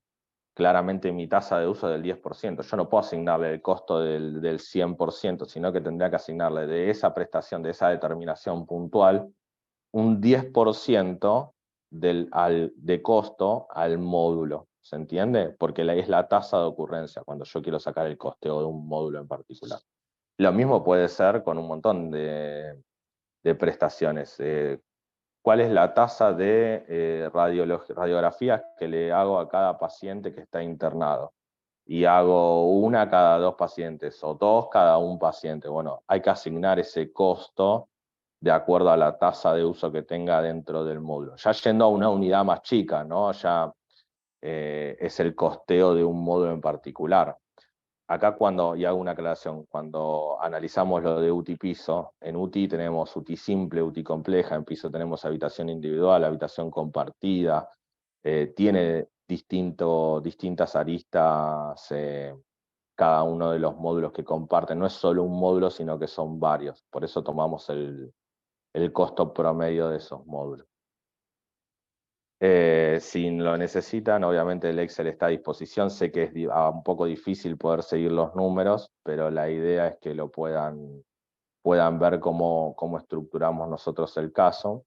claramente mi tasa de uso es del 10%. Yo no puedo asignarle el costo del 100%, sino que tendría que asignarle de esa prestación, de esa determinación puntual, un 10% de costo al módulo. ¿Se entiende? Porque es la tasa de ocurrencia cuando yo quiero sacar el costeo de un módulo en particular. Lo mismo puede ser con un montón de prestaciones. ¿Cuál es la tasa de radiografías que le hago a cada paciente que está internado? Y hago una cada 2 pacientes, o 2 cada 1 paciente. Bueno, hay que asignar ese costo de acuerdo a la tasa de uso que tenga dentro del módulo. Ya yendo a una unidad más chica, ¿no? Ya es el costeo de un módulo en particular. Acá y hago una aclaración, cuando analizamos lo de UTI piso, en UTI tenemos UTI simple, UTI compleja, en piso tenemos habitación individual, habitación compartida, tiene distintas aristas cada uno de los módulos que comparten, no es solo un módulo, sino que son varios, por eso tomamos el costo promedio de esos módulos. Si lo necesitan, obviamente el Excel está a disposición. Sé que es un poco difícil poder seguir los números, pero la idea es que lo puedan ver cómo estructuramos nosotros el caso.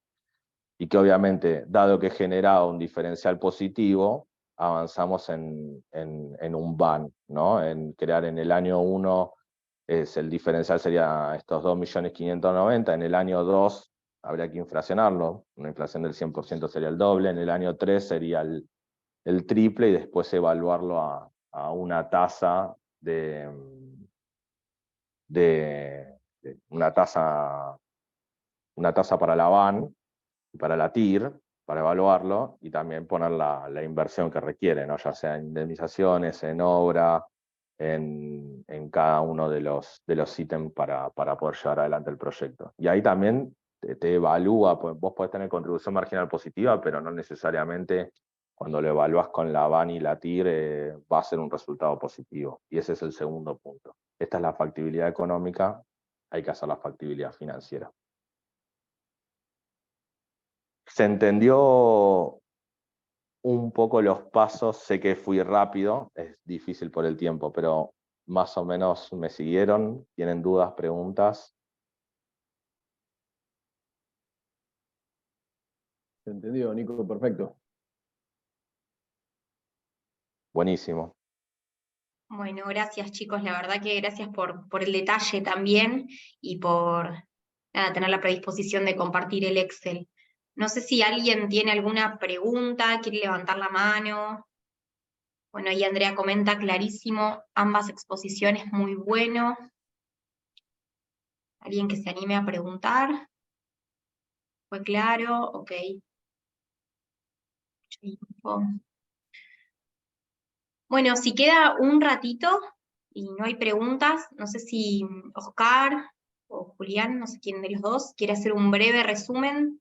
Y que obviamente, dado que he generado un diferencial positivo, avanzamos en un BAN, ¿no? En crear en el año 1, el diferencial sería estos 2.590.000, en el año 2 habría que inflacionarlo, una inflación del 100% sería el doble, en el año 3 sería el triple, y después evaluarlo a una tasa una tasa para la BAN, para la TIR, para evaluarlo, y también poner la inversión que requiere, ¿no? Ya sea en indemnizaciones, en obra, en cada uno de los ítems para poder llevar adelante el proyecto. Y ahí también te evalúa, pues vos podés tener contribución marginal positiva, pero no necesariamente cuando lo evalúas con la BAN y la TIR va a ser un resultado positivo. Y ese es el segundo punto. Esta es la factibilidad económica, hay que hacer la factibilidad financiera. ¿Se entendió un poco los pasos? Sé que fui rápido, es difícil por el tiempo, pero más o menos me siguieron. ¿Tienen dudas, preguntas? Se entendió, Nico, perfecto. Buenísimo. Bueno, gracias chicos, la verdad que gracias por el detalle también y por tener la predisposición de compartir el Excel. No sé si alguien tiene alguna pregunta, quiere levantar la mano. Bueno, ahí Andrea comenta clarísimo, ambas exposiciones muy bueno. ¿Alguien que se anime a preguntar? ¿Fue claro? Ok. Bueno, si queda un ratito y no hay preguntas, no sé si Oscar o Julián, no sé quién de los dos, quiere hacer un breve resumen.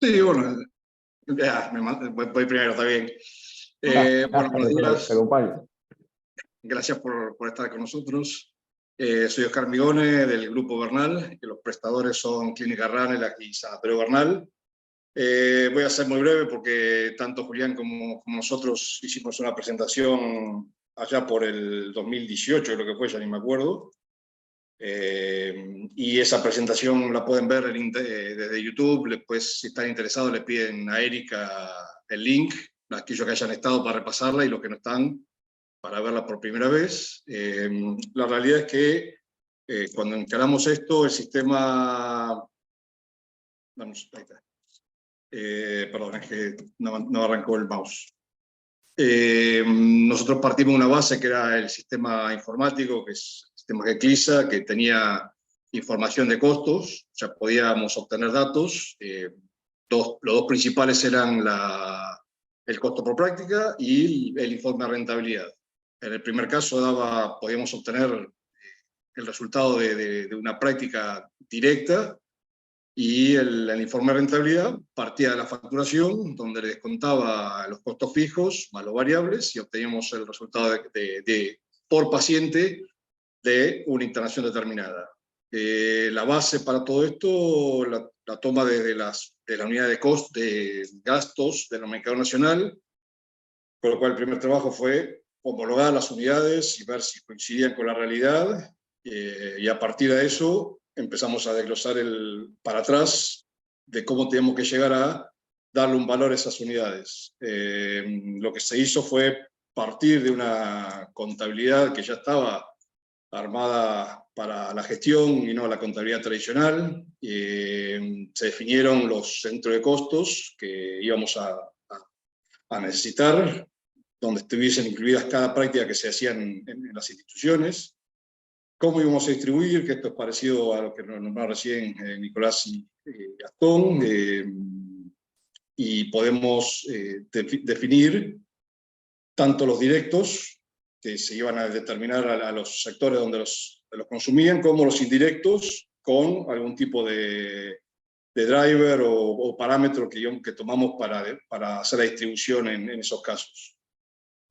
Sí, bueno, ya, voy primero, está bien. Bueno, buenos días. Te acompaño. Gracias por estar con nosotros. Soy Oscar Migone, del Grupo Bernal, que los prestadores son Clínica Ranelagh y Sanatorio Bernal. Voy a ser muy breve porque tanto Julián como nosotros hicimos una presentación allá por el 2018, creo que fue, ya ni me acuerdo. Y esa presentación la pueden ver desde YouTube. Después, si están interesados, le piden a Erika el link, aquellos que hayan estado para repasarla y los que no están para verla por primera vez. La realidad es que Cuando encaramos esto, el sistema... Vamos, ahí está. Perdón, es que no arrancó el mouse. Nosotros partimos de una base que era el sistema informático, que es el sistema GECLISA, que tenía información de costos, o sea, podíamos obtener datos. Los dos principales eran el costo por práctica y el informe de rentabilidad. En el primer caso podíamos obtener el resultado de una práctica directa, y el informe de rentabilidad partía de la facturación, donde le descontaba los costos fijos más los variables, y obteníamos el resultado por paciente de una internación determinada. La base para todo esto la toma de la unidad de gastos del nomenclador nacional, con lo cual el primer trabajo fue homologar las unidades y ver si coincidían con la realidad, y a partir de eso empezamos a desglosar para atrás de cómo teníamos que llegar a darle un valor a esas unidades. Lo que se hizo fue partir de una contabilidad que ya estaba armada para la gestión y no la contabilidad tradicional. Se definieron los centros de costos que íbamos a necesitar, donde estuviesen incluidas cada práctica que se hacía en las instituciones. Cómo íbamos a distribuir, que esto es parecido a lo que nos nombraron recién Nicolás y Gastón, y podemos definir tanto los directos, que se iban a determinar a los sectores donde los consumían, como los indirectos, con algún tipo de driver o parámetro que tomamos para hacer la distribución en esos casos.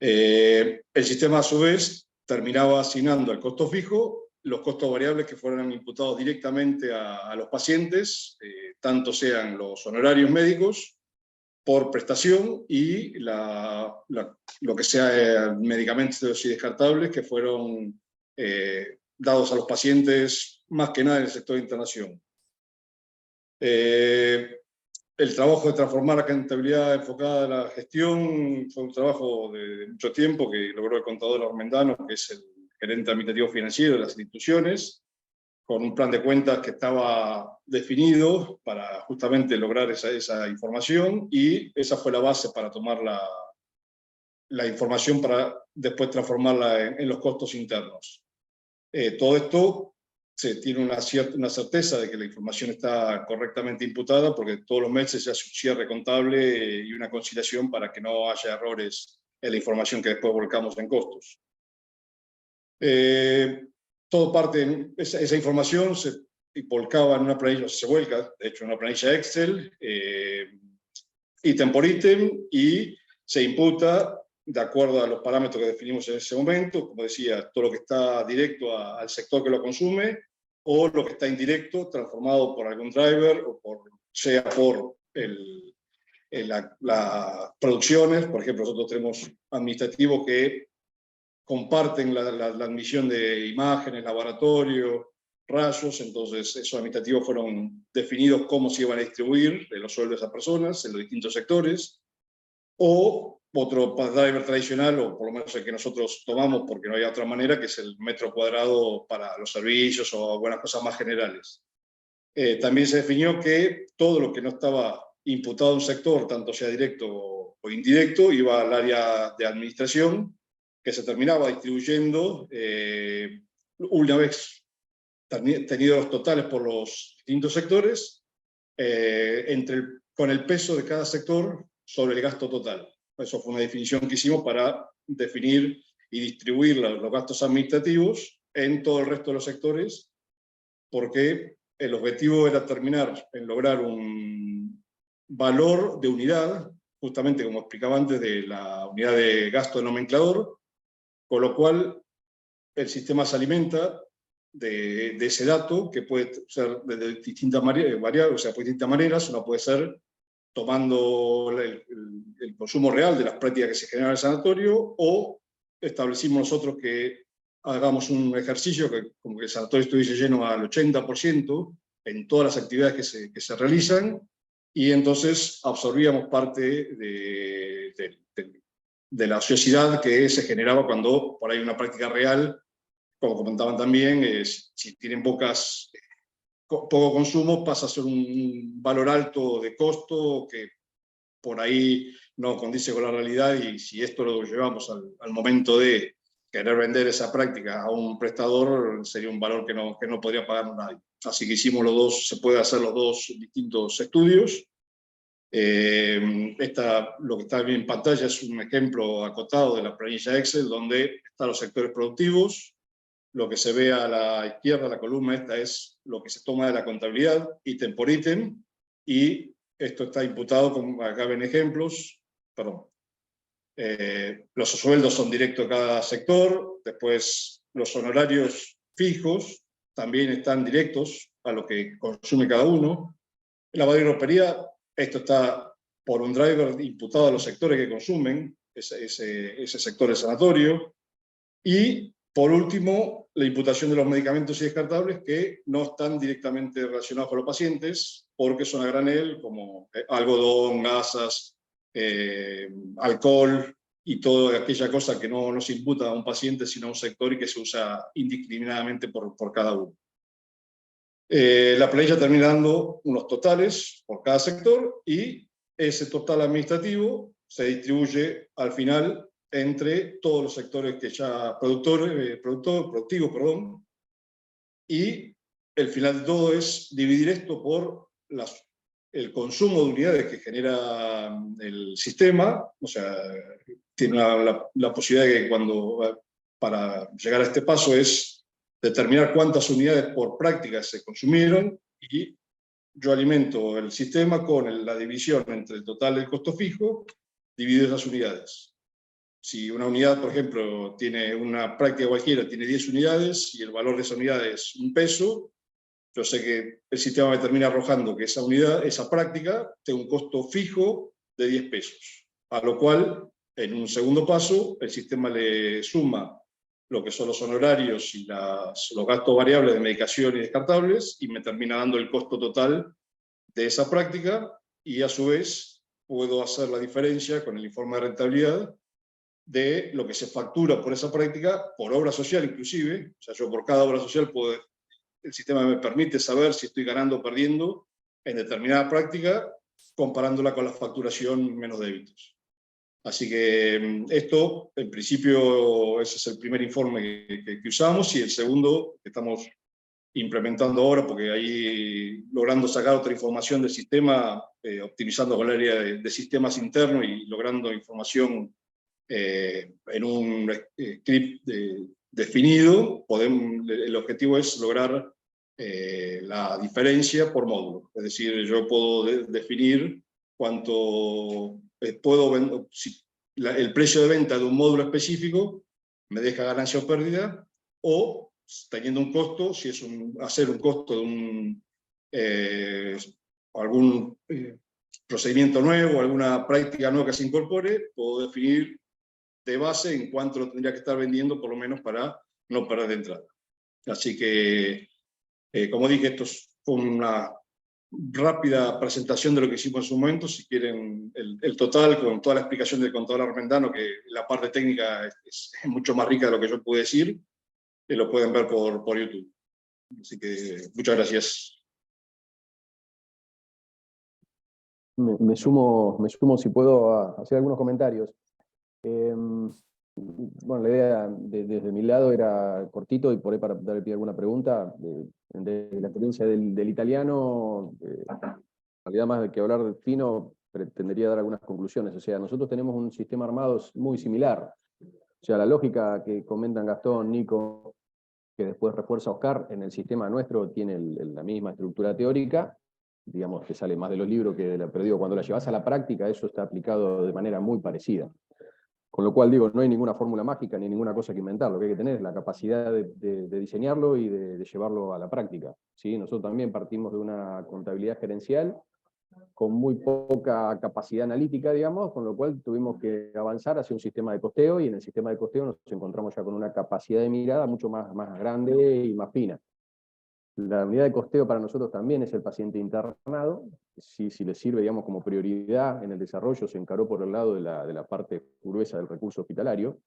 El sistema, a su vez, terminaba asignando al costo fijo los costos variables que fueran imputados directamente a los pacientes, tanto sean los honorarios médicos por prestación y lo que sea medicamentos y descartables que fueron dados a los pacientes, más que nada en el sector de internación. El trabajo de transformar la contabilidad enfocada a la gestión fue un trabajo de mucho tiempo que logró el contador Armendano, que es el gerente administrativo financiero de las instituciones, con un plan de cuentas que estaba definido para justamente lograr esa información, y esa fue la base para tomar la información para después transformarla en los costos internos. Todo esto se tiene una certeza de que la información está correctamente imputada, porque todos los meses se hace un cierre contable y una conciliación para que no haya errores en la información que después volcamos en costos. Todo parte, esa información se volcaba en una planilla, se vuelca, de hecho, en una planilla Excel, ítem por ítem, y se imputa de acuerdo a los parámetros que definimos en ese momento, como decía, todo lo que está directo al sector que lo consume, o lo que está indirecto, transformado por algún driver, o sea por las producciones. Por ejemplo, nosotros tenemos administrativos que comparten la admisión de imágenes, laboratorio, rayos, entonces esos administrativos fueron definidos cómo se iban a distribuir los sueldos de esas personas en los distintos sectores, o otro driver tradicional, o por lo menos el que nosotros tomamos porque no había otra manera, que es el metro cuadrado para los servicios o algunas cosas más generales. También se definió que todo lo que no estaba imputado a un sector, tanto sea directo o indirecto, iba al área de administración, que se terminaba distribuyendo una vez tenidos los totales por los distintos sectores, con el peso de cada sector sobre el gasto total. Eso fue una definición que hicimos para definir y distribuir los gastos administrativos en todo el resto de los sectores, porque el objetivo era terminar en lograr un valor de unidad, justamente como explicaba antes, de la unidad de gasto de nomenclador, con lo cual el sistema se alimenta de ese dato, que puede ser de distintas variables, o sea, por distintas maneras. Uno puede ser tomando el consumo real de las prácticas que se generan en el sanatorio, o establecimos nosotros que hagamos un ejercicio que como que el sanatorio estuviese lleno al 80% en todas las actividades que se realizan, y entonces absorbíamos parte de la ociosidad que se generaba cuando por ahí una práctica real como comentaban también, si tienen poco consumo, pasa a ser un valor alto de costo que por ahí no condice con la realidad, y si esto lo llevamos al momento de querer vender esa práctica a un prestador, sería un valor que no podría pagar nadie. Así que hicimos los dos, se puede hacer los dos distintos estudios. Lo que está bien en pantalla es un ejemplo acotado de la planilla Excel, donde están los sectores productivos. Lo que se ve a la izquierda, la columna esta, es lo que se toma de la contabilidad, ítem por ítem, y esto está imputado, como acá ven ejemplos, perdón. Los sueldos son directos a cada sector, después los honorarios fijos también están directos a lo que consume cada uno. Lavado y ropería, esto está por un driver imputado a los sectores que consumen ese sector de sanatorio. Y por último, la imputación de los medicamentos y descartables que no están directamente relacionados con los pacientes, porque son a granel, como algodón, gasas, alcohol y toda aquella cosa que no se imputa a un paciente, sino a un sector y que se usa indiscriminadamente por cada uno. La planilla termina dando unos totales por cada sector, y ese total administrativo se distribuye al final entre todos los sectores que ya productivos, y el final de todo es dividir esto por el consumo de unidades que genera el sistema. O sea, tiene la posibilidad de que para llegar a este paso es determinar cuántas unidades por práctica se consumieron, y yo alimento el sistema con la división entre el total del costo fijo dividido esas unidades. Si una unidad, por ejemplo, tiene una práctica cualquiera, tiene 10 unidades y el valor de esa unidad es $1, yo sé que el sistema me termina arrojando que esa práctica tiene un costo fijo de $10, a lo cual, en un segundo paso, el sistema le suma lo que son los honorarios y los gastos variables de medicación y descartables, y me termina dando el costo total de esa práctica, y a su vez puedo hacer la diferencia con el informe de rentabilidad de lo que se factura por esa práctica, por obra social inclusive. O sea, yo por cada obra social el sistema me permite saber si estoy ganando o perdiendo en determinada práctica, comparándola con la facturación menos débitos. Así que esto, en principio, ese es el primer informe que usamos, y el segundo que estamos implementando ahora, porque ahí logrando sacar otra información del sistema, optimizando con el área de sistemas internos y logrando información en un script definido, el objetivo es lograr la diferencia por módulo. Es decir, yo puedo definir cuánto puedo vender, el precio de venta de un módulo específico me deja ganancia o pérdida, o teniendo un costo, si es hacer un costo de algún procedimiento nuevo, alguna práctica nueva que se incorpore, puedo definir de base en cuánto lo tendría que estar vendiendo, por lo menos para no perder de entrada. Así que, como dije, esto fue una rápida presentación de lo que hicimos en su momento. Si quieren el total, con toda la explicación del contador Armendano, que la parte técnica es mucho más rica de lo que yo pude decir, lo pueden ver por YouTube. Así que muchas gracias. Me sumo, si puedo, a hacer algunos comentarios. Bueno, la idea desde mi lado era cortito, y por ahí para dar pie a alguna pregunta. De la experiencia del italiano, en realidad más que hablar fino, pretendería dar algunas conclusiones. O sea, nosotros tenemos un sistema armado muy similar. O sea, la lógica que comentan Gastón, Nico, que después refuerza Oscar, en el sistema nuestro tiene la misma estructura teórica, digamos que sale más de los libros que de la, pero digo, cuando la llevas a la práctica, eso está aplicado de manera muy parecida. Con lo cual, digo, no hay ninguna fórmula mágica ni ninguna cosa que inventar. Lo que hay que tener es la capacidad de diseñarlo y de llevarlo a la práctica, ¿sí? Nosotros también partimos de una contabilidad gerencial con muy poca capacidad analítica, digamos, con lo cual tuvimos que avanzar hacia un sistema de costeo, y en el sistema de costeo nos encontramos ya con una capacidad de mirada mucho más grande y más fina. La unidad de costeo para nosotros también es el paciente internado. Si les sirve, digamos, como prioridad en el desarrollo, se encaró por el lado de la parte gruesa del recurso hospitalario.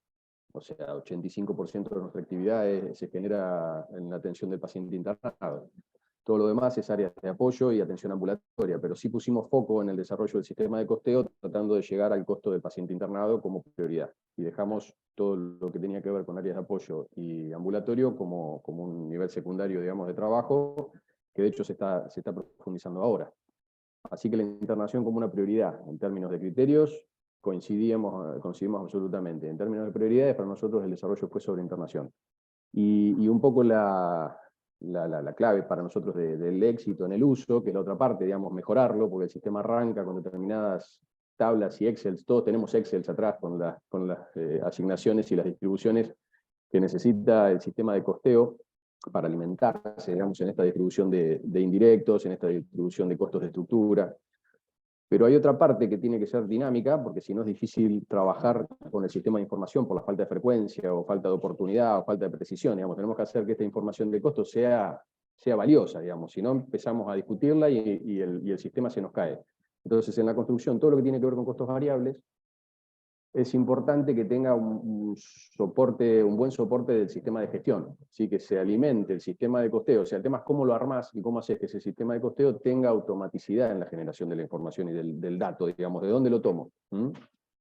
O sea, 85% de nuestra actividad se genera en la atención del paciente internado. Todo lo demás es áreas de apoyo y atención ambulatoria, pero sí pusimos foco en el desarrollo del sistema de costeo, tratando de llegar al costo del paciente internado como prioridad. Y dejamos todo lo que tenía que ver con áreas de apoyo y ambulatorio como un nivel secundario, digamos, de trabajo, que de hecho se está profundizando ahora. Así que la internación como una prioridad en términos de criterios, coincidimos absolutamente. En términos de prioridades, para nosotros el desarrollo fue sobre internación. Y un poco la clave para nosotros del éxito en el uso, que es la otra parte, digamos, mejorarlo, porque el sistema arranca con determinadas tablas y Excel, todos tenemos Excel atrás con las asignaciones y las distribuciones que necesita el sistema de costeo para alimentarse, digamos, en esta distribución de indirectos, en esta distribución de costos de estructura. Pero hay otra parte que tiene que ser dinámica, porque si no es difícil trabajar con el sistema de información por la falta de frecuencia, o falta de oportunidad, o falta de precisión. Digamos, tenemos que hacer que esta información de costos sea valiosa, digamos, si no empezamos a discutirla y el sistema se nos cae. Entonces, en la construcción, todo lo que tiene que ver con costos variables, es importante que tenga un buen soporte del sistema de gestión, ¿sí? Que se alimente el sistema de costeo. O sea, el tema es cómo lo armás y cómo haces que ese sistema de costeo tenga automaticidad en la generación de la información y del dato, digamos, de dónde lo tomo.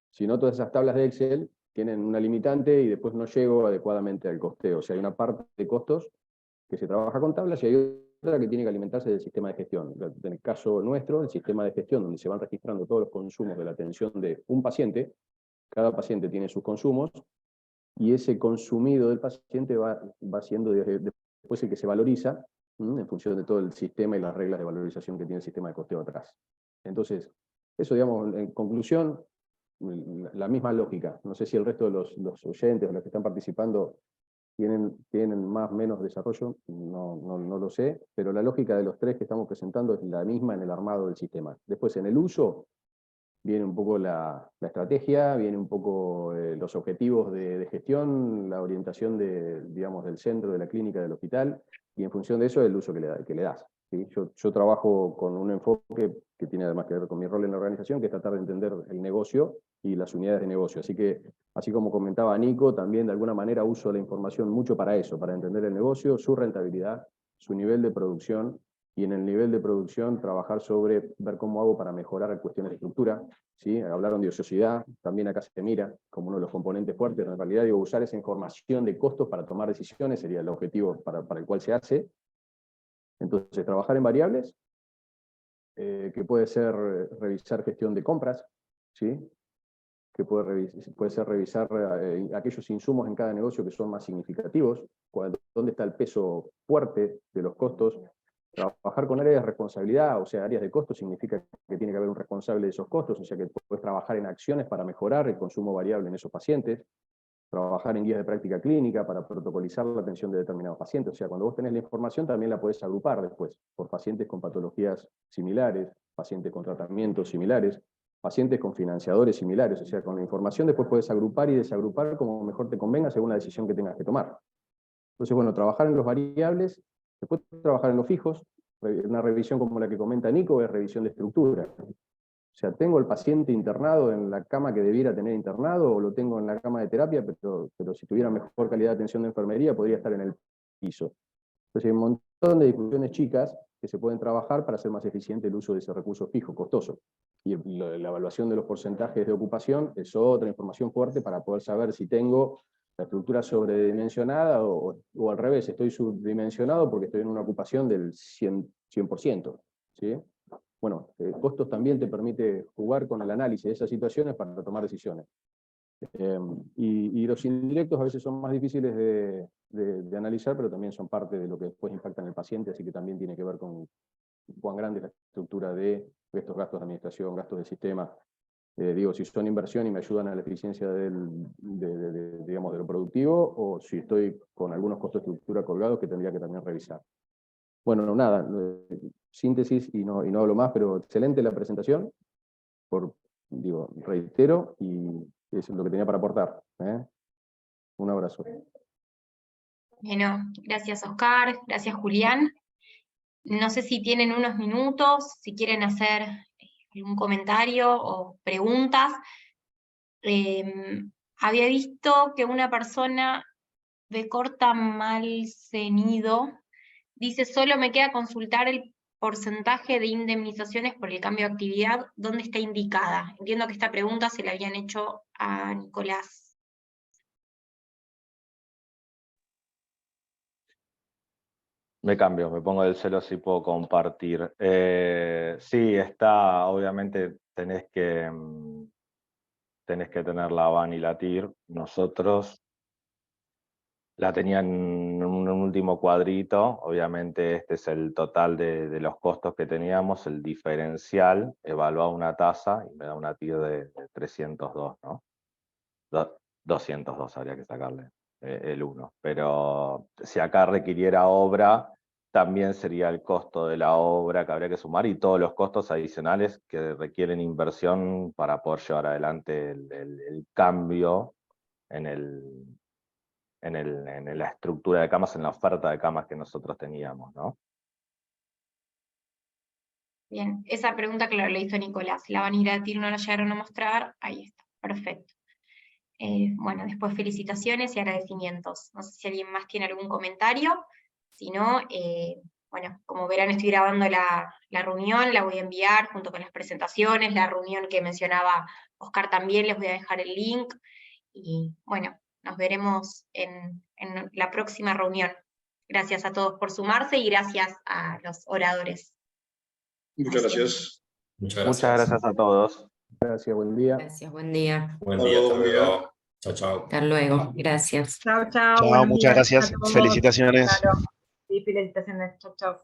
Si no, todas esas tablas de Excel tienen una limitante y después no llego adecuadamente al costeo. O sea, hay una parte de costos que se trabaja con tablas y hay otra que tiene que alimentarse del sistema de gestión. En el caso nuestro, el sistema de gestión, donde se van registrando todos los consumos de la atención de un paciente. Cada paciente tiene sus consumos, y ese consumido del paciente va siendo después el que se valoriza, en función de todo el sistema y las reglas de valorización que tiene el sistema de costeo atrás. Entonces, eso, digamos, en conclusión, la misma lógica. No sé si el resto de los oyentes o los que están participando tienen más o menos desarrollo, no lo sé, pero la lógica de los tres que estamos presentando es la misma en el armado del sistema. Después, en el uso, viene un poco la estrategia, viene un poco los objetivos de gestión, la orientación digamos, del centro, de la clínica, del hospital, y en función de eso el uso que le das. ¿Sí? Yo trabajo con un enfoque que tiene además que ver con mi rol en la organización, que es tratar de entender el negocio y las unidades de negocio. Así que, así como comentaba Nico, también de alguna manera uso la información mucho para eso, para entender el negocio, su rentabilidad, su nivel de producción, y en el nivel de producción trabajar sobre ver cómo hago para mejorar cuestiones de estructura. ¿Sí? Hablaron de ociosidad, también acá se mira como uno de los componentes fuertes. En realidad, digo, usar esa información de costos para tomar decisiones sería el objetivo para el cual se hace. Entonces, trabajar en variables, que puede ser revisar gestión de compras, ¿sí? Que puede ser revisar aquellos insumos en cada negocio que son más significativos, dónde está el peso fuerte de los costos. Trabajar con áreas de responsabilidad, o sea, áreas de costos, significa que tiene que haber un responsable de esos costos, o sea que puedes trabajar en acciones para mejorar el consumo variable en esos pacientes, trabajar en guías de práctica clínica para protocolizar la atención de determinados pacientes. O sea, cuando vos tenés la información también la podés agrupar después, por pacientes con patologías similares, pacientes con tratamientos similares, pacientes con financiadores similares. O sea, con la información después podés agrupar y desagrupar como mejor te convenga según la decisión que tengas que tomar. Entonces, bueno, trabajar en los variables, después trabajar en los fijos. Una revisión como la que comenta Nico es revisión de estructura. O sea, tengo el paciente internado en la cama que debiera tener internado, o lo tengo en la cama de terapia, pero si tuviera mejor calidad de atención de enfermería, podría estar en el piso. Entonces hay un montón de discusiones chicas que se pueden trabajar para hacer más eficiente el uso de ese recurso fijo, costoso. Y la evaluación de los porcentajes de ocupación es otra información fuerte para poder saber si tengo la estructura sobredimensionada o al revés, estoy subdimensionado porque estoy en una ocupación del 100%. ¿Sí? Bueno, costos también te permite jugar con el análisis de esas situaciones para tomar decisiones. Y los indirectos a veces son más difíciles de analizar, pero también son parte de lo que después impacta en el paciente, así que también tiene que ver con cuán grande es la estructura de estos gastos de administración, gastos del sistema. Digo, si son inversión y me ayudan a la eficiencia digamos, de lo productivo, o si estoy con algunos costos de estructura colgados que tendría que también revisar. Bueno, nada, síntesis y no hablo más, pero excelente la presentación, reitero, y eso es lo que tenía para aportar. Un abrazo. Bueno, gracias Oscar, gracias Julián. No sé si tienen unos minutos, si quieren hacer algún comentario o preguntas. había visto que una persona de corta Malcenido dice, solo me queda consultar el porcentaje de indemnizaciones por el cambio de actividad, ¿dónde está indicada? Entiendo que esta pregunta se la habían hecho a Nicolás. Me cambio, me pongo del celo si puedo compartir. Sí, está, obviamente tenés que tener la VAN y la TIR. Nosotros la tenían en un último cuadrito, obviamente este es el total de los costos que teníamos, el diferencial, evaluaba una tasa y me da una TIR de 302, ¿no? 202 habría que sacarle el 1, pero si acá requiriera obra, también sería el costo de la obra que habría que sumar y todos los costos adicionales que requieren inversión para poder llevar adelante el cambio en la estructura de camas, en la oferta de camas que nosotros teníamos, ¿no? Bien, esa pregunta que le hizo Nicolás, la van a ir a TIR, no la llegaron a mostrar, ahí está, perfecto. Bueno, después felicitaciones y agradecimientos. No sé si alguien más tiene algún comentario, si no, bueno, como verán estoy grabando la reunión, la voy a enviar junto con las presentaciones, la reunión que mencionaba Oscar también, les voy a dejar el link, y bueno, nos veremos en la próxima reunión. Gracias a todos por sumarse y gracias a los oradores. Muchas gracias. Muchas Muchas gracias a todos. Gracias, buen día. Gracias, buen día. Buen día, hasta luego. Chao, chao. Hasta luego, gracias. Chao, Chao, buenos muchas días a gracias. todos. Felicitaciones. Claro. Sí, felicitaciones. Chao, chao.